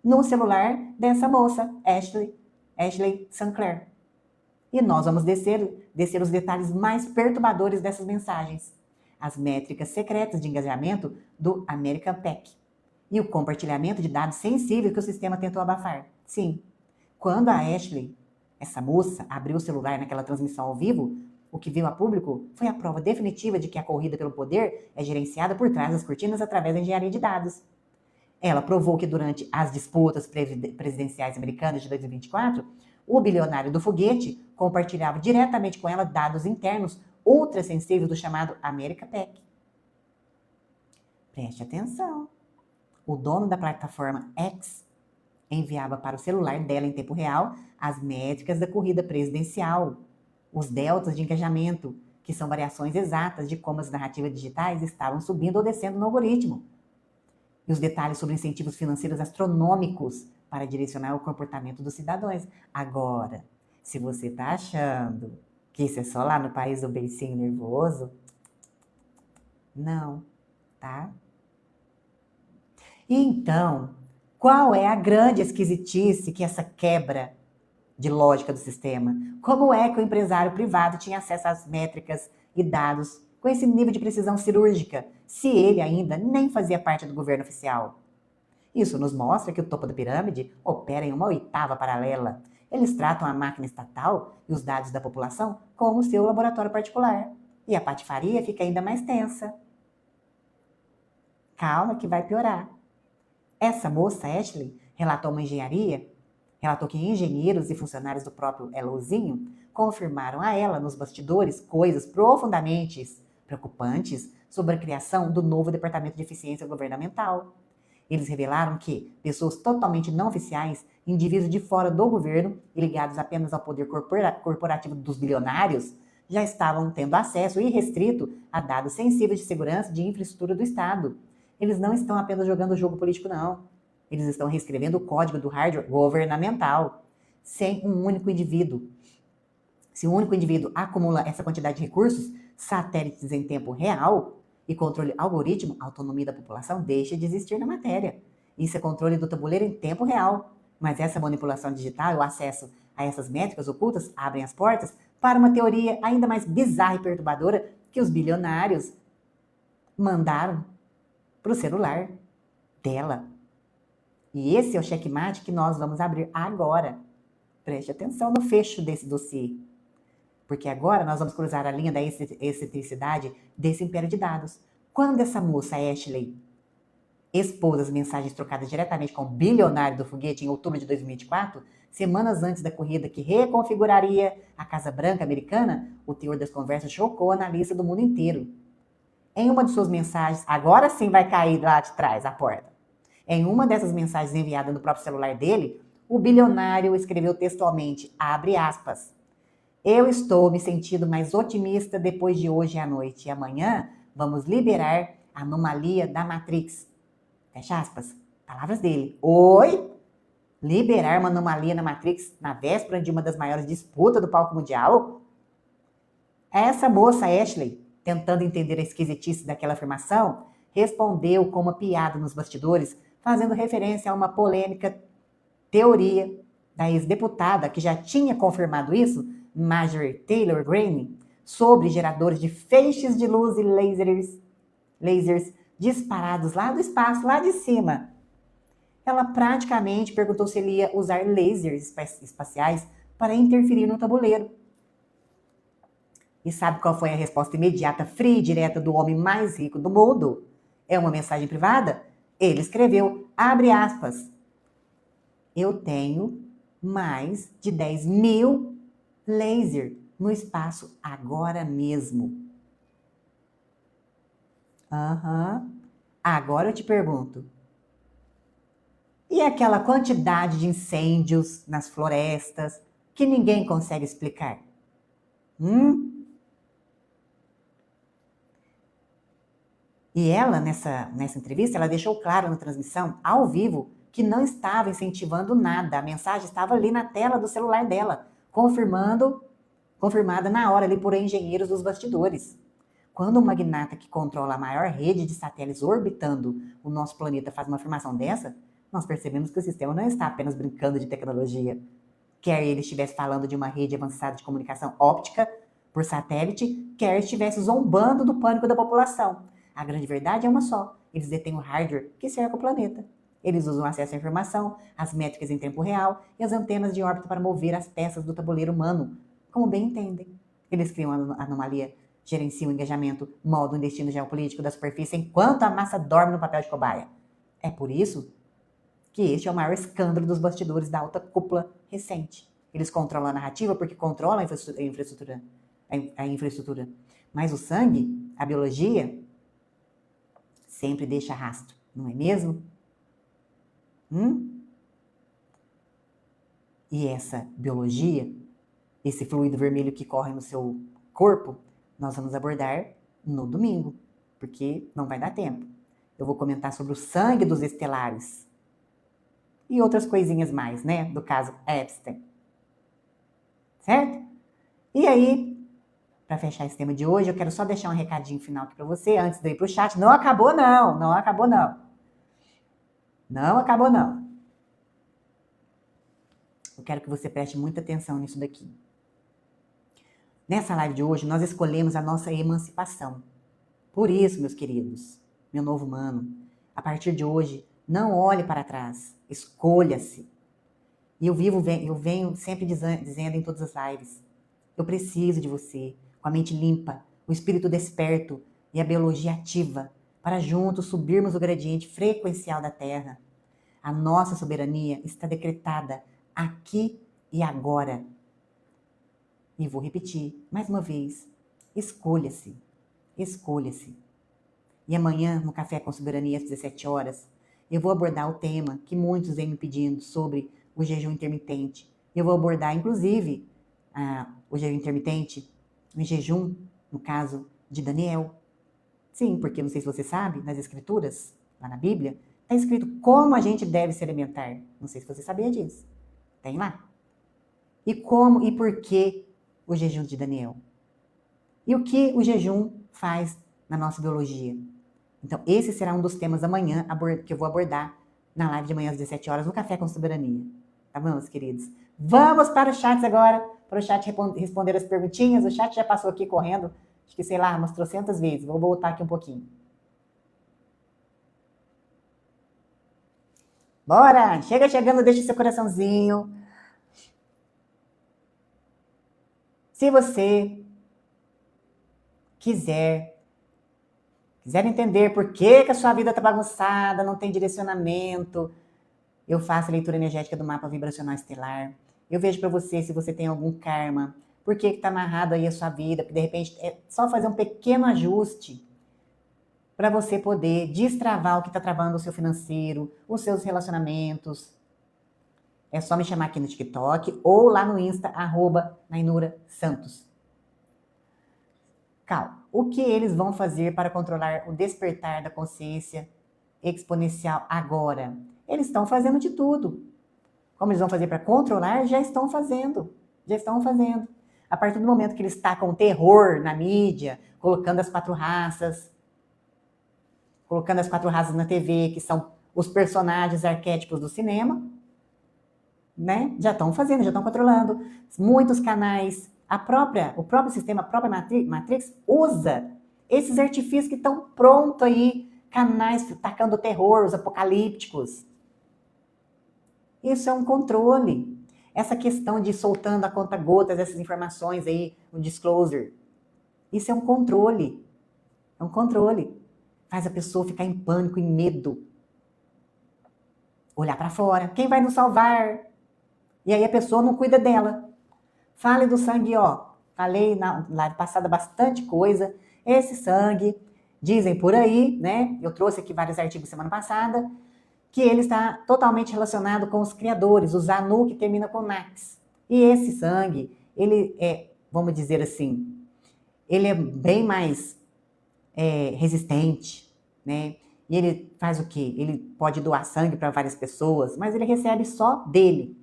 A: no celular dessa moça, Ashley Sinclair. E nós vamos descer os detalhes mais perturbadores dessas mensagens. As métricas secretas de engajamento do American PAC. E o compartilhamento de dados sensíveis que o sistema tentou abafar. Sim, quando a Ashley, Essa moça abriu o celular naquela transmissão ao vivo. O que veio a público foi a prova definitiva de que a corrida pelo poder é gerenciada por trás das cortinas através da engenharia de dados. Ela provou que durante as disputas presidenciais americanas de 2024, o bilionário do foguete compartilhava diretamente com ela dados internos ultrassensíveis do chamado America PAC. Preste atenção. O dono da plataforma X enviava para o celular dela em tempo real as métricas da corrida presidencial, os deltas de engajamento, que são variações exatas de como as narrativas digitais estavam subindo ou descendo no algoritmo. E os detalhes sobre incentivos financeiros astronômicos para direcionar o comportamento dos cidadãos. Agora, se você está achando que isso é só lá no país do beicinho nervoso, não, tá? E então, qual é a grande esquisitice que essa quebra de lógica do sistema? Como é que o empresário privado tinha acesso às métricas e dados com esse nível de precisão cirúrgica, se ele ainda nem fazia parte do governo oficial? Isso nos mostra que o topo da pirâmide opera em uma oitava paralela. Eles tratam a máquina estatal e os dados da população como seu laboratório particular. E a patifaria fica ainda mais tensa. Calma que vai piorar. Essa moça, Ashley, relatou que engenheiros e funcionários do próprio Elozinho confirmaram a ela nos bastidores coisas profundamente preocupantes sobre a criação do novo Departamento de Eficiência Governamental. Eles revelaram que pessoas totalmente não oficiais, indivíduos de fora do governo e ligados apenas ao poder corporativo dos bilionários, já estavam tendo acesso irrestrito a dados sensíveis de segurança de infraestrutura do Estado. Eles não estão apenas jogando o jogo político, não. Eles estão reescrevendo o código do hardware governamental, sem um único indivíduo. Se um único indivíduo acumula essa quantidade de recursos, satélites em tempo real e controle algoritmo, a autonomia da população deixa de existir na matéria. Isso é controle do tabuleiro em tempo real. Mas essa manipulação digital e o acesso a essas métricas ocultas abrem as portas para uma teoria ainda mais bizarra e perturbadora que os bilionários mandaram para o celular dela. E esse é o checkmate que nós vamos abrir agora. Preste atenção no fecho desse dossiê. Porque agora nós vamos cruzar a linha da excentricidade desse império de dados. Quando essa moça, Ashley, expôs as mensagens trocadas diretamente com o bilionário do foguete em outubro de 2024, semanas antes da corrida que reconfiguraria a Casa Branca americana, o teor das conversas chocou a analista do mundo inteiro. Em uma de suas mensagens, agora sim vai cair lá de trás a porta. Em uma dessas mensagens enviadas no próprio celular dele, o bilionário escreveu textualmente, abre aspas, eu estou me sentindo mais otimista depois de hoje à noite e amanhã vamos liberar a anomalia da Matrix. Fecha aspas. Palavras dele. Oi? Liberar uma anomalia na Matrix na véspera de uma das maiores disputas do palco mundial? Essa moça, Ashley, tentando entender a esquisitice daquela afirmação, respondeu com uma piada nos bastidores, fazendo referência a uma polêmica teoria da ex-deputada que já tinha confirmado isso, Marjorie Taylor Greene, sobre geradores de feixes de luz e lasers disparados lá do espaço, lá de cima. Ela praticamente perguntou se ele ia usar lasers espaciais para interferir no tabuleiro. E sabe qual foi a resposta imediata, fria e direta do homem mais rico do mundo? É uma mensagem privada? Ele escreveu, abre aspas, eu tenho mais de 10.000 lasers no espaço agora mesmo. Agora eu te pergunto, e aquela quantidade de incêndios nas florestas que ninguém consegue explicar? E ela, nessa entrevista, ela deixou claro na transmissão, ao vivo, que não estava incentivando nada. A mensagem estava ali na tela do celular dela, confirmada na hora ali por engenheiros dos bastidores. Quando um magnata que controla a maior rede de satélites orbitando o nosso planeta faz uma afirmação dessa, nós percebemos que o sistema não está apenas brincando de tecnologia. Quer ele estivesse falando de uma rede avançada de comunicação óptica por satélite, quer estivesse zombando do pânico da população. A grande verdade é uma só. Eles detêm o hardware que cerca o planeta. Eles usam acesso à informação, as métricas em tempo real e as antenas de órbita para mover as peças do tabuleiro humano, como bem entendem. Eles criam anomalia, gerenciam o engajamento, moldam o destino geopolítico da superfície enquanto a massa dorme no papel de cobaia. É por isso que este é o maior escândalo dos bastidores da alta cúpula recente. Eles controlam a narrativa porque controlam a infraestrutura. Mas o sangue, a biologia, sempre deixa rastro, não é mesmo? E essa biologia, esse fluido vermelho que corre no seu corpo, nós vamos abordar no domingo, porque não vai dar tempo. Eu vou comentar sobre o sangue dos estelares e outras coisinhas mais, né, do caso Epstein. Certo? E aí, para fechar esse tema de hoje, eu quero só deixar um recadinho final aqui para você, antes de eu ir para o chat. Não acabou não, não acabou não. Não acabou não. Eu quero que você preste muita atenção nisso daqui. Nessa live de hoje, nós escolhemos a nossa emancipação. Por isso, meus queridos, meu novo humano, a partir de hoje, não olhe para trás, escolha-se. E eu venho sempre dizendo em todas as lives, eu preciso de você, com a mente limpa, o espírito desperto e a biologia ativa, para juntos subirmos o gradiente frequencial da Terra. A nossa soberania está decretada aqui e agora. E vou repetir mais uma vez, escolha-se, escolha-se. E amanhã, no Café com Soberania, às 17 horas, eu vou abordar o tema que muitos vêm me pedindo sobre o jejum intermitente. Eu vou abordar, inclusive, o jejum intermitente, o jejum, no caso de Daniel. Sim, porque não sei se você sabe, nas escrituras, lá na Bíblia, está escrito como a gente deve se alimentar. Não sei se você sabia disso. Tem lá. E como e por que o jejum de Daniel? E o que o jejum faz na nossa biologia? Então, esse será um dos temas amanhã que eu vou abordar na live de amanhã às 17 horas, no Café com Soberania. Tá bom, meus queridos? Vamos para os chats agora, para o chat responder as perguntinhas. O chat já passou aqui correndo, acho que, sei lá, umas 300 vezes. Vou voltar aqui um pouquinho. Bora! Chega chegando, deixa o seu coraçãozinho. Se você quiser entender por que a sua vida está bagunçada, não tem direcionamento, eu faço a leitura energética do mapa vibracional estelar. Eu vejo para você se você tem algum karma, por que está amarrado aí a sua vida, porque de repente é só fazer um pequeno ajuste para você poder destravar o que está travando o seu financeiro, os seus relacionamentos. É só me chamar aqui no TikTok ou lá no Insta, @nainurasantos. Cal, o que eles vão fazer para controlar o despertar da consciência exponencial agora? Eles estão fazendo de tudo. Como eles vão fazer para controlar? Já estão fazendo. Já estão fazendo. A partir do momento que eles tacam terror na mídia, colocando as 4 raças na TV, que são os personagens arquétipos do cinema, né? Já estão fazendo, já estão controlando. Muitos canais, o próprio sistema, a própria Matrix usa esses artifícios que estão prontos aí, canais tacando terror, os apocalípticos. Isso é um controle. Essa questão de ir soltando a conta-gotas essas informações aí, o disclosure, isso é um controle. É um controle. Faz a pessoa ficar em pânico, em medo. Olhar para fora. Quem vai nos salvar? E aí a pessoa não cuida dela. Fale do sangue, ó. Falei na live passada bastante coisa. Esse sangue, dizem por aí, né? Eu trouxe aqui vários artigos semana passada, que ele está totalmente relacionado com os criadores, o Zanu, que termina com Nax. E esse sangue, ele é, vamos dizer assim, ele é bem mais resistente, né? E ele faz o quê? Ele pode doar sangue para várias pessoas, mas ele recebe só dele.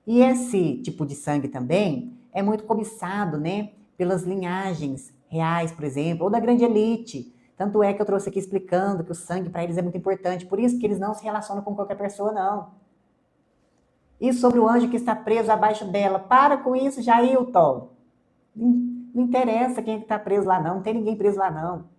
A: E esse tipo de sangue também é muito cobiçado, né? Pelas linhagens reais, por exemplo, ou da grande elite. Tanto é que eu trouxe aqui explicando que o sangue para eles é muito importante. Por isso que eles não se relacionam com qualquer pessoa, não. E sobre o anjo que está preso abaixo dela. Para com isso, Jailton. Não interessa quem é que está preso lá, não. Não tem ninguém preso lá, não.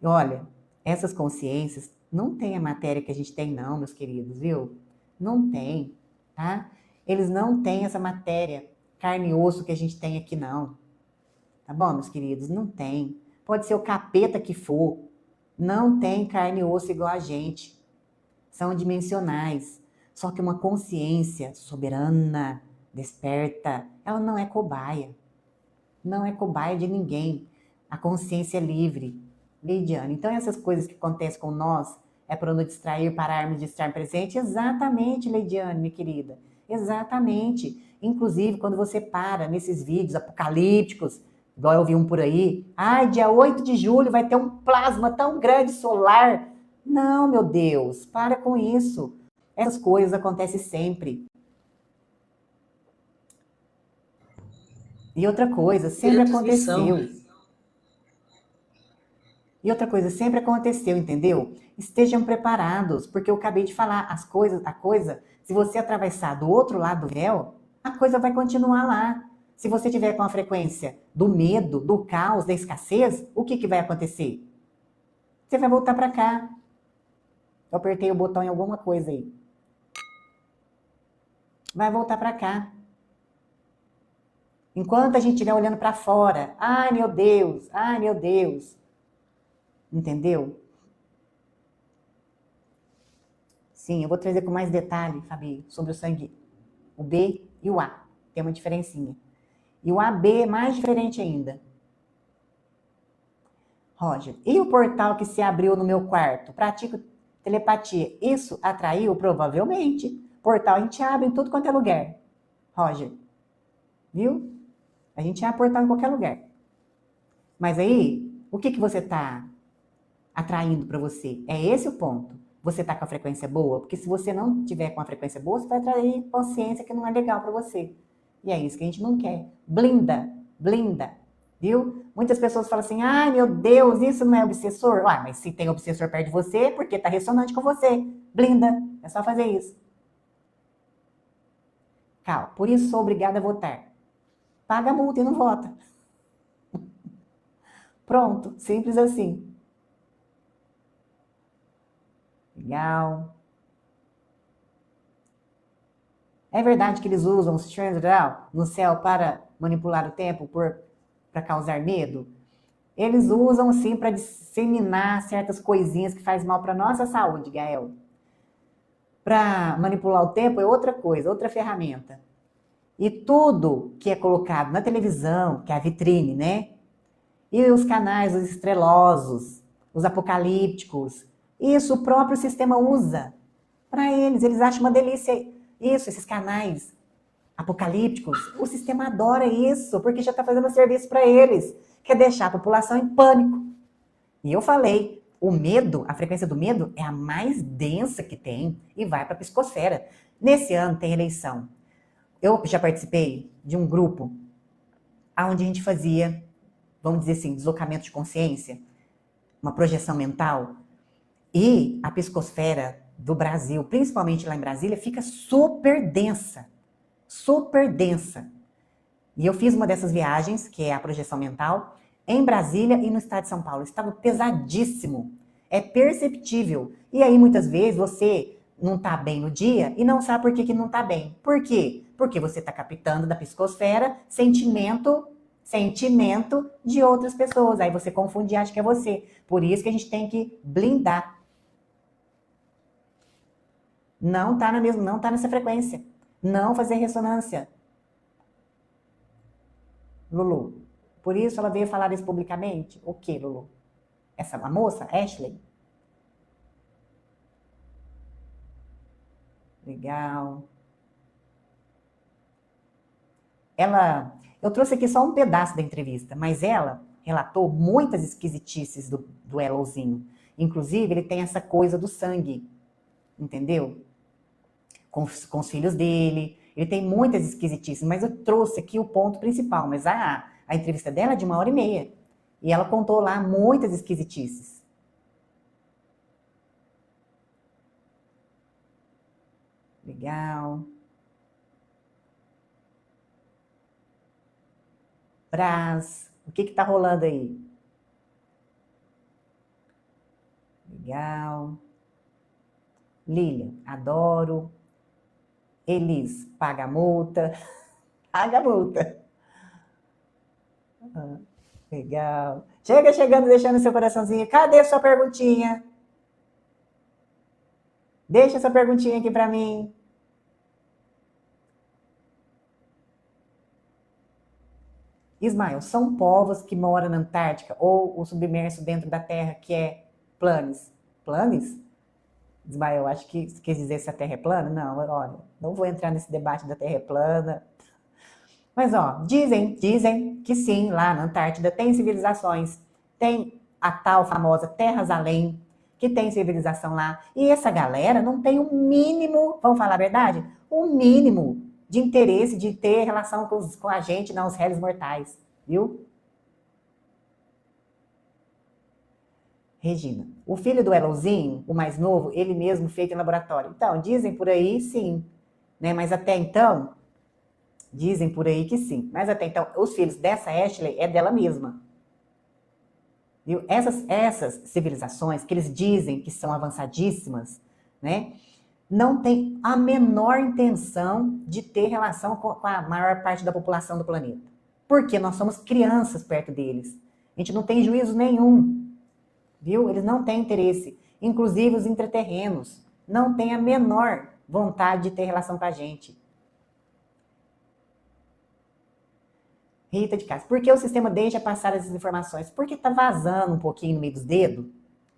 A: E olha, essas consciências Não tem a matéria que a gente tem não, meus queridos, viu? Não tem, tá? Eles não têm essa matéria, carne e osso que a gente tem aqui não. Tá bom, meus queridos? Não tem. Pode ser o capeta que for. Não tem carne e osso igual a gente. São dimensionais. Só que uma consciência soberana, desperta, ela não é cobaia. Não é cobaia de ninguém. A consciência é livre. Leidiane, então essas coisas que acontecem com nós é para nos distrair, pararmos de estar presente? Exatamente, Leidiane, minha querida. Exatamente. Inclusive, quando você para nesses vídeos apocalípticos, igual eu vi um por aí, ai, dia 8 de julho vai ter um plasma tão grande solar. Não, meu Deus, para com isso. Essas coisas acontecem sempre. E outra coisa, sempre aconteceu. E outra coisa, sempre aconteceu, entendeu? Estejam preparados, porque eu acabei de falar, a coisa, se você atravessar do outro lado do véu, a coisa vai continuar lá. Se você tiver com a frequência do medo, do caos, da escassez, o que vai acontecer? Você vai voltar para cá. Eu apertei o botão em alguma coisa aí. Vai voltar para cá. Enquanto a gente estiver olhando para fora, ai meu Deus. Entendeu? Sim, eu vou trazer com mais detalhe, Fabi, sobre o sangue, o B e o A. Tem uma diferencinha. E o AB é mais diferente ainda. Roger, e o portal que se abriu no meu quarto? Pratico telepatia. Isso atraiu? Provavelmente. Portal a gente abre em tudo quanto é lugar. Roger, viu? A gente abre portal em qualquer lugar. Mas aí, o que você está atraindo para você? É esse o ponto. Você está com a frequência boa? Porque se você não tiver com a frequência boa, você vai atrair consciência que não é legal para você. E é isso que a gente não quer. Blinda, blinda, viu? Muitas pessoas falam assim, ai meu Deus, isso não é obsessor? Ué, mas se tem obsessor perto de você, é porque está ressonante com você. Blinda, é só fazer isso. Calma, por isso sou obrigada a votar. Paga a multa e não vota. Pronto, simples assim. Legal. É verdade que eles usam os Chandrail no céu para manipular o tempo, para causar medo? Eles usam sim para disseminar certas coisinhas que faz mal para nossa saúde, Gael. Para manipular o tempo é outra coisa, outra ferramenta. E tudo que é colocado na televisão, que é a vitrine, né? E os canais, os estrelosos, os apocalípticos, isso o próprio sistema usa para eles. Eles acham uma delícia isso, esses canais apocalípticos. O sistema adora isso, porque já está fazendo serviço para eles, que é deixar a população em pânico. E eu falei, o medo, a frequência do medo é a mais densa que tem e vai para a psicosfera. Nesse ano tem eleição. Eu já participei de um grupo onde a gente fazia, vamos dizer assim, deslocamento de consciência, uma projeção mental. E a psicosfera do Brasil, principalmente lá em Brasília, fica super densa. Super densa. E eu fiz uma dessas viagens, que é a projeção mental, em Brasília e no estado de São Paulo. Estava pesadíssimo. É perceptível. E aí, muitas vezes, você não está bem no dia e não sabe por que não está bem. Por quê? Porque você está captando da psicosfera sentimento de outras pessoas. Aí você confunde e acha que é você. Por isso que a gente tem que blindar. Não está não tá nessa frequência. Não fazer ressonância. Lulu. Por isso ela veio falar isso publicamente? O que, Lulu? A moça, Ashley? Legal. Eu trouxe aqui só um pedaço da entrevista, mas ela relatou muitas esquisitices do Elozinho. Inclusive, ele tem essa coisa do sangue, entendeu? Com os filhos dele. Ele tem muitas esquisitices, mas eu trouxe aqui o ponto principal. Mas a entrevista dela é de 1h30. E ela contou lá muitas esquisitices. Legal. Brás, o que tá rolando aí? Legal. Lilian, adoro. Elis, paga a multa. Paga a multa. Ah, legal. Chega chegando, deixando seu coraçãozinho. Cadê sua perguntinha? Deixa essa perguntinha aqui para mim. Ismael, são povos que moram na Antártica ou o submerso dentro da Terra que é planes? Planes? Ismael, acho que quer dizer se a Terra é plana? Não, olha, não vou entrar nesse debate da Terra é plana. Mas, ó, dizem que sim, lá na Antártida tem civilizações. Tem a tal famosa Terras Além, que tem civilização lá. E essa galera não tem o mínimo, vamos falar a verdade? O mínimo de interesse de ter relação com a gente, não os réis mortais, viu? Regina, o filho do Elonzinho, o mais novo, ele mesmo feito em laboratório. Então, dizem por aí sim, né? Mas até então, dizem por aí que sim. Mas até então, os filhos dessa Ashley é dela mesma. Viu? Essas civilizações que eles dizem que são avançadíssimas, né? Não tem a menor intenção de ter relação com a maior parte da população do planeta. Porque nós somos crianças perto deles. A gente não tem juízo nenhum, viu? Eles não têm interesse. Inclusive os intraterrenos não têm a menor vontade de ter relação com a gente. Rita de Castro, por que o sistema deixa passar essas informações? Porque tá vazando um pouquinho no meio dos dedos.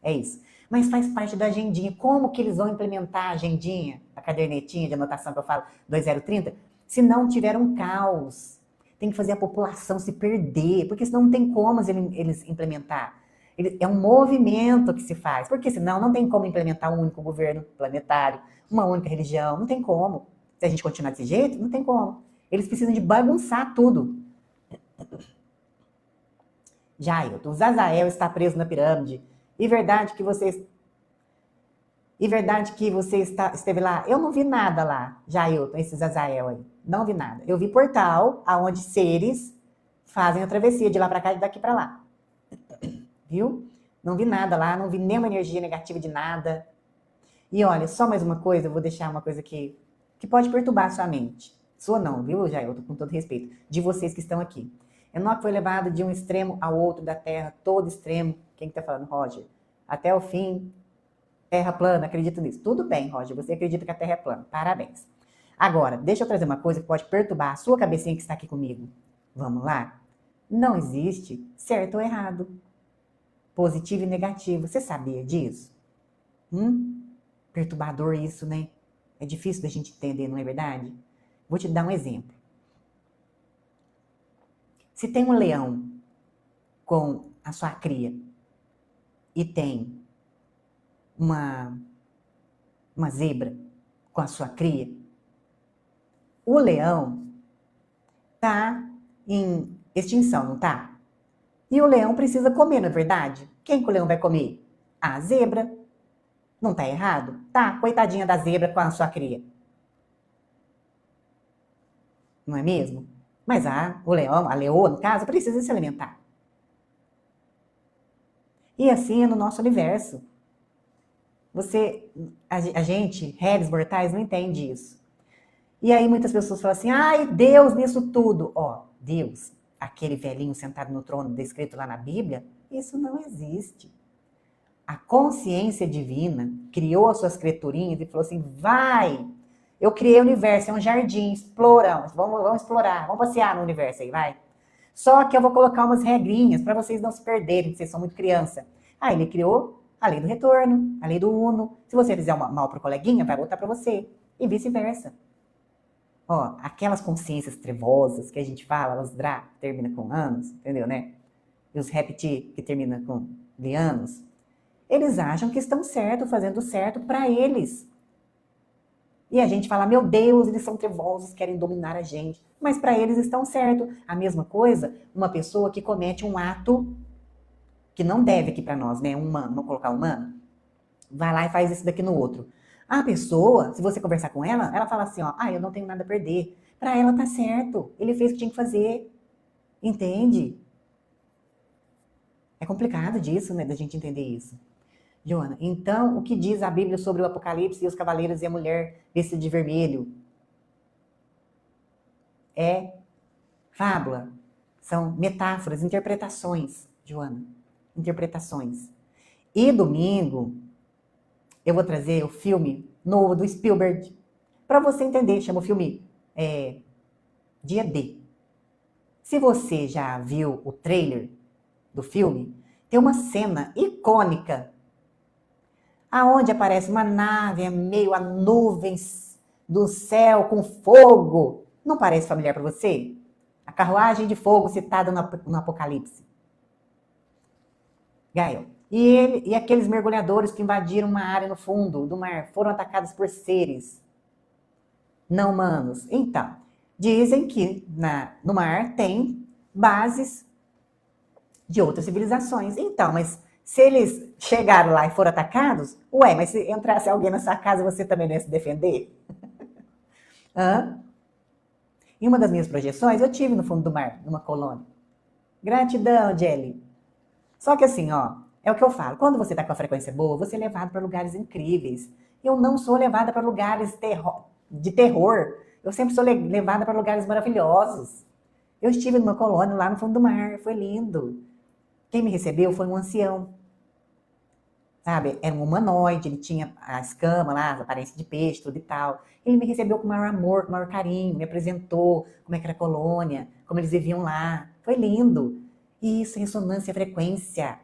A: É isso. Mas faz parte da agendinha. Como que eles vão implementar a agendinha, a cadernetinha de anotação que eu falo, 2030, se não tiver um caos? Tem que fazer a população se perder, porque senão não tem como eles implementar. É um movimento que se faz, porque senão não tem como implementar um único governo planetário, uma única religião, não tem como. Se a gente continuar desse jeito, não tem como. Eles precisam de bagunçar tudo. Jailton, Zazael está preso na pirâmide. E verdade que você esteve lá? Eu não vi nada lá, Jailton, esse Zazael aí. Não vi nada. Eu vi portal aonde seres fazem a travessia de lá para cá e daqui para lá. Viu? Não vi nada lá, não vi nenhuma energia negativa de nada. E olha, só mais uma coisa, eu vou deixar uma coisa que pode perturbar a sua mente. Sua não, viu, Jailton, com todo respeito, de vocês que estão aqui. Enoque foi levado de um extremo ao outro da Terra, todo extremo. Quem está falando, Roger? Até o fim, Terra plana, acredito nisso. Tudo bem, Roger, você acredita que a Terra é plana. Parabéns. Agora, deixa eu trazer uma coisa que pode perturbar a sua cabecinha que está aqui comigo. Vamos lá? Não existe certo ou errado. Positivo e negativo. Você sabia disso? Perturbador isso, né? É difícil da gente entender, não é verdade? Vou te dar um exemplo. Se tem um leão com a sua cria e tem uma zebra com a sua cria, o leão tá em extinção, não tá? E o leão precisa comer, não é verdade? Quem que o leão vai comer? A zebra. Não tá errado? Tá, coitadinha da zebra com a sua cria. Não é mesmo? Mas o leão, a leoa, no caso, precisa se alimentar. E assim é no nosso universo. A gente, réis mortais, não entende isso. E aí muitas pessoas falam assim, ai, Deus nisso tudo. Ó, Deus, aquele velhinho sentado no trono descrito lá na Bíblia, isso não existe. A consciência divina criou as suas criaturinhas e falou assim, vai, eu criei o universo, é um jardim, exploram, vamos explorar, vamos passear no universo aí, vai. Só que eu vou colocar umas regrinhas para vocês não se perderem, vocês são muito criança. Aí ele criou a lei do retorno, a lei do uno. Se você fizer mal pro coleguinha, vai voltar para você. E vice-versa. Ó, aquelas consciências trevosas que a gente fala, os Dra, que termina com anos, entendeu, né? E os Repti, que termina com lianos. Eles acham que estão certo, fazendo certo para eles. E a gente fala, meu Deus, eles são trevosos, querem dominar a gente. Mas para eles estão certo. A mesma coisa, uma pessoa que comete um ato que não deve aqui para nós, né? Humano, vamos colocar humano. Vai lá e faz isso daqui no outro. A pessoa, se você conversar com ela, ela fala assim, ó, eu não tenho nada a perder. Para ela tá certo. Ele fez o que tinha que fazer. Entende? É complicado disso, né, da gente entender isso. Joana, então o que diz a Bíblia sobre o Apocalipse e os cavaleiros e a mulher vestida de vermelho? É fábula. São metáforas, interpretações, Joana. Interpretações. E domingo eu vou trazer o filme novo do Spielberg. Para você entender, chama o filme Dia D. Se você já viu o trailer do filme, tem uma cena icônica aonde aparece uma nave meio a nuvens do céu com fogo. Não parece familiar para você? A carruagem de fogo citada no Apocalipse. Gael. E aqueles mergulhadores que invadiram uma área no fundo do mar foram atacados por seres não humanos. Então, dizem que no mar tem bases de outras civilizações. Então, mas se eles chegaram lá e foram atacados, mas se entrasse alguém na sua casa, você também não ia se defender? Hã? Em uma das minhas projeções, eu tive no fundo do mar, numa colônia. Gratidão, Jelly. Só que assim, é o que eu falo. Quando você está com a frequência boa, você é levado para lugares incríveis. Eu não sou levada para lugares de terror. Eu sempre sou levada para lugares maravilhosos. Eu estive numa colônia lá no fundo do mar. Foi lindo. Quem me recebeu foi um ancião. Sabe? Era um humanoide, ele tinha a escama lá, a aparência de peixe, tudo e tal. Ele me recebeu com o maior amor, com o maior carinho, me apresentou como é que era a colônia, como eles viviam lá. Foi lindo. E isso, ressonância, frequência.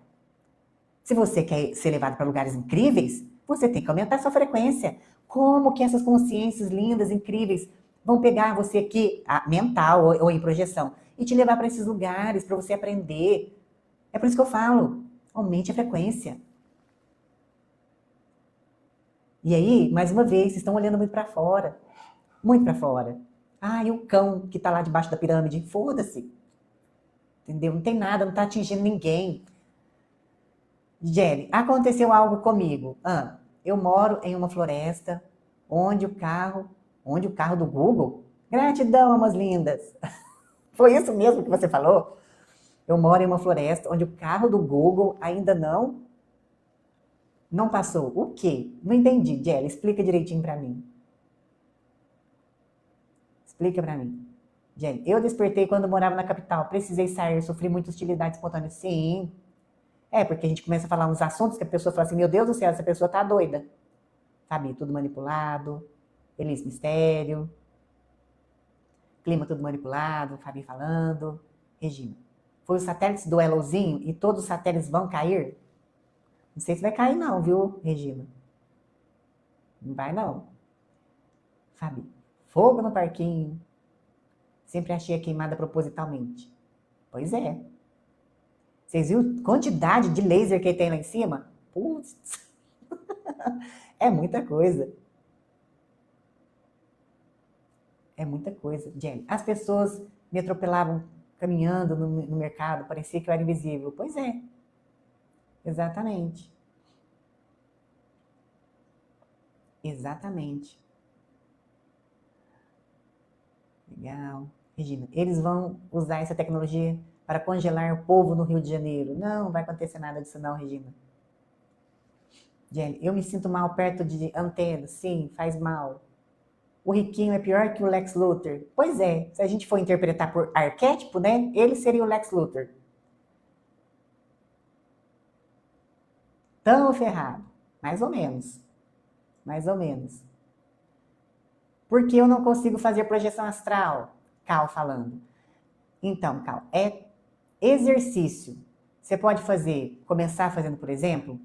A: Se você quer ser levado para lugares incríveis, você tem que aumentar a sua frequência. Como que essas consciências lindas, incríveis, vão pegar você aqui, mental ou em projeção, e te levar para esses lugares, para você aprender. É por isso que eu falo, aumente a frequência. E aí, mais uma vez, vocês estão olhando muito para fora. Muito para fora. E o cão que está lá debaixo da pirâmide? Foda-se. Entendeu? Não tem nada, não está atingindo ninguém. Jenny, aconteceu algo comigo. Eu moro em uma floresta onde o carro do Google... Gratidão, amas lindas. Foi isso mesmo que você falou? Eu moro em uma floresta onde o carro do Google ainda não passou. O quê? Não entendi, Jelly. Explica direitinho para mim. Explica para mim. Jelly, eu despertei quando morava na capital. Precisei sair, sofri muita hostilidade espontânea. Sim. Porque a gente começa a falar uns assuntos que a pessoa fala assim, meu Deus do céu, essa pessoa tá doida. Sabe? Tudo manipulado. Feliz mistério. Clima tudo manipulado. Fabi falando. Regina. Foi os satélites do Elozinho e todos os satélites vão cair? Não sei se vai cair não, viu, Regina? Não vai não. Fabi. Fogo no parquinho. Sempre achei a queimada propositalmente. Pois é. Vocês viram a quantidade de laser que tem lá em cima? Putz. É muita coisa. É muita coisa, Jenny. As pessoas me atropelavam caminhando no mercado, parecia que eu era invisível. Pois é. Exatamente. Exatamente. Legal. Regina, eles vão usar essa tecnologia para congelar o povo no Rio de Janeiro. Não vai acontecer nada disso não, Regina. Jenny, eu me sinto mal perto de antenas. Sim, faz mal. O riquinho é pior que o Lex Luthor. Pois é, se a gente for interpretar por arquétipo, né? Ele seria o Lex Luthor. Tão ferrado. Mais ou menos. Mais ou menos. Por que eu não consigo fazer projeção astral? Cal falando. Então, Cal, é exercício. Você pode começar fazendo, por exemplo,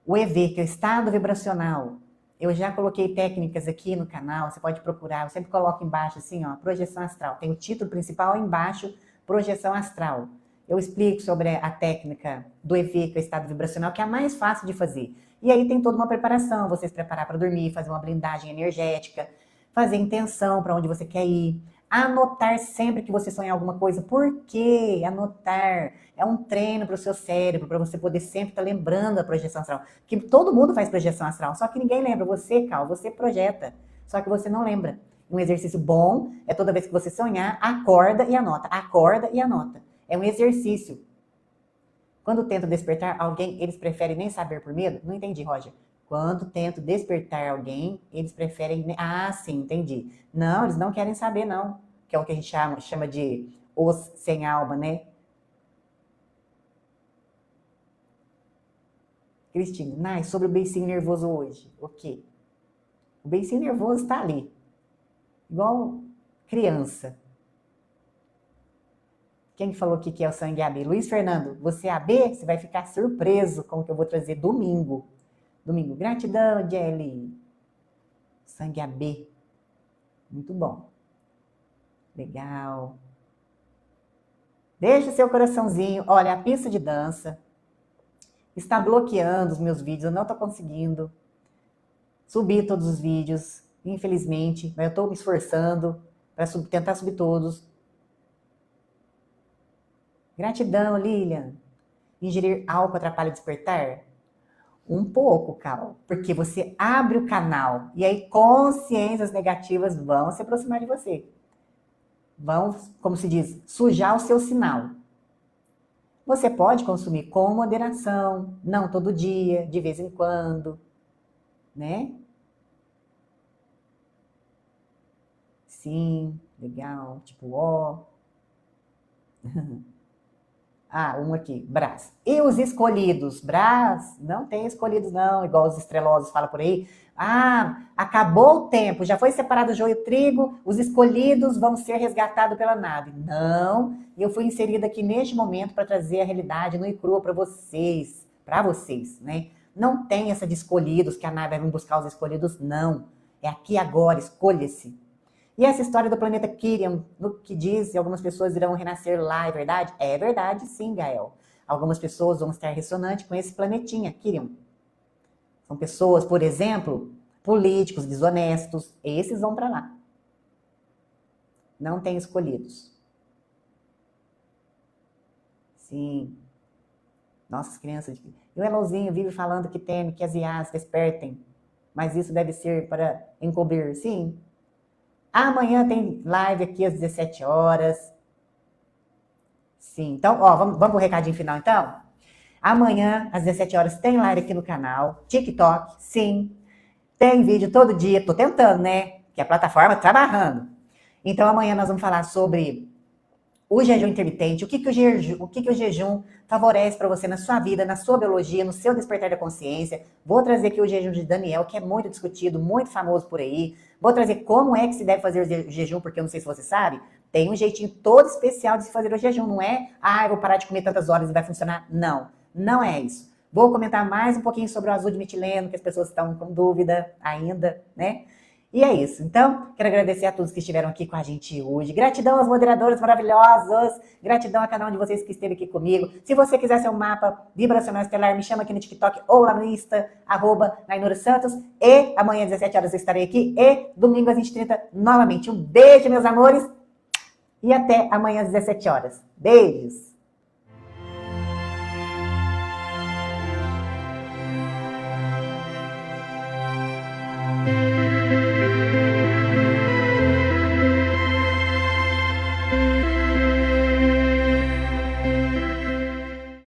A: o EV, que é o estado vibracional. Eu já coloquei técnicas aqui no canal, você pode procurar. Eu sempre coloco embaixo assim, projeção astral. Tem o título principal embaixo, projeção astral. Eu explico sobre a técnica do EV, que é o estado vibracional, que é a mais fácil de fazer. E aí tem toda uma preparação, você se preparar para dormir, fazer uma blindagem energética, fazer intenção para onde você quer ir. Anotar sempre que você sonhar alguma coisa. Por quê? Anotar é um treino para o seu cérebro, para você poder sempre estar lembrando da projeção astral. Porque todo mundo faz projeção astral, só que ninguém lembra. Você, Cal, você projeta, só que você não lembra. Um exercício bom é toda vez que você sonhar, acorda e anota. Acorda e anota. É um exercício. Quando tento despertar alguém, eles preferem nem saber por medo? Não entendi, Roger. Quando tento despertar alguém, eles preferem... Ah, sim, entendi. Não, eles não querem saber, não. Que é o que a gente chama de os sem alma, né? Cristina, sobre o beicinho nervoso hoje. O quê? O beicinho nervoso está ali. Igual criança. Quem falou aqui que é o sangue AB? Luiz Fernando, você é AB? Você vai ficar surpreso com o que eu vou trazer domingo. Domingo. Gratidão, Jelly. Sangue AB. Muito bom. Legal. Deixa seu coraçãozinho. Olha, a pista de dança está bloqueando os meus vídeos. Eu não estou conseguindo subir todos os vídeos, infelizmente. Mas eu estou me esforçando para tentar subir todos. Gratidão, Lilian. Ingerir álcool atrapalha o despertar? Um pouco, Cal. Porque você abre o canal e aí consciências negativas vão se aproximar de você. Vão, como se diz, sujar o seu sinal. Você pode consumir com moderação, não todo dia, de vez em quando, né? Sim, legal, tipo ó. Ah, um aqui, Brás. E os escolhidos? Brás, não tem escolhidos não, igual os estrelosos falam por aí. Ah, acabou o tempo, já foi separado o joio e o trigo, os escolhidos vão ser resgatados pela nave. Não, eu fui inserida aqui neste momento para trazer a realidade nua e crua para vocês, né? Não tem essa de escolhidos, que a nave vai vir buscar os escolhidos, não. É aqui agora, escolha-se. E essa história do planeta Kirian, no que diz, algumas pessoas irão renascer lá, é verdade? É verdade, sim, Gael. Algumas pessoas vão estar ressonantes com esse planetinha, Kirian. São pessoas, por exemplo, políticos desonestos, esses vão para lá. Não tem escolhidos. Sim. Nossas crianças. E o Elozinho vive falando que teme que as IAs despertem, mas isso deve ser para encobrir. Sim. Amanhã tem live aqui às 17 horas. Sim, então, ó, vamos pro recadinho final, então? Amanhã, às 17 horas, tem live aqui no canal. TikTok, sim. Tem vídeo todo dia. Tô tentando, né? Que a plataforma tá barrando. Então, amanhã nós vamos falar sobre o jejum intermitente, o que o jejum favorece para você na sua vida, na sua biologia, no seu despertar da consciência. Vou trazer aqui o jejum de Daniel, que é muito discutido, muito famoso por aí. Vou trazer como é que se deve fazer o jejum, porque eu não sei se você sabe, tem um jeitinho todo especial de se fazer o jejum. Não é, eu vou parar de comer tantas horas e vai funcionar. Não, não é isso. Vou comentar mais um pouquinho sobre o azul de metileno, que as pessoas estão com dúvida ainda, né? E é isso. Então, quero agradecer a todos que estiveram aqui com a gente hoje. Gratidão aos moderadores maravilhosos. Gratidão a cada um de vocês que esteve aqui comigo. Se você quiser ser um mapa vibracional estelar, me chama aqui no TikTok ou lá no Insta, @Nainora Santos. E amanhã às 17 horas eu estarei aqui. E domingo às 20h30 novamente. Um beijo, meus amores. E até amanhã às 17 horas. Beijos.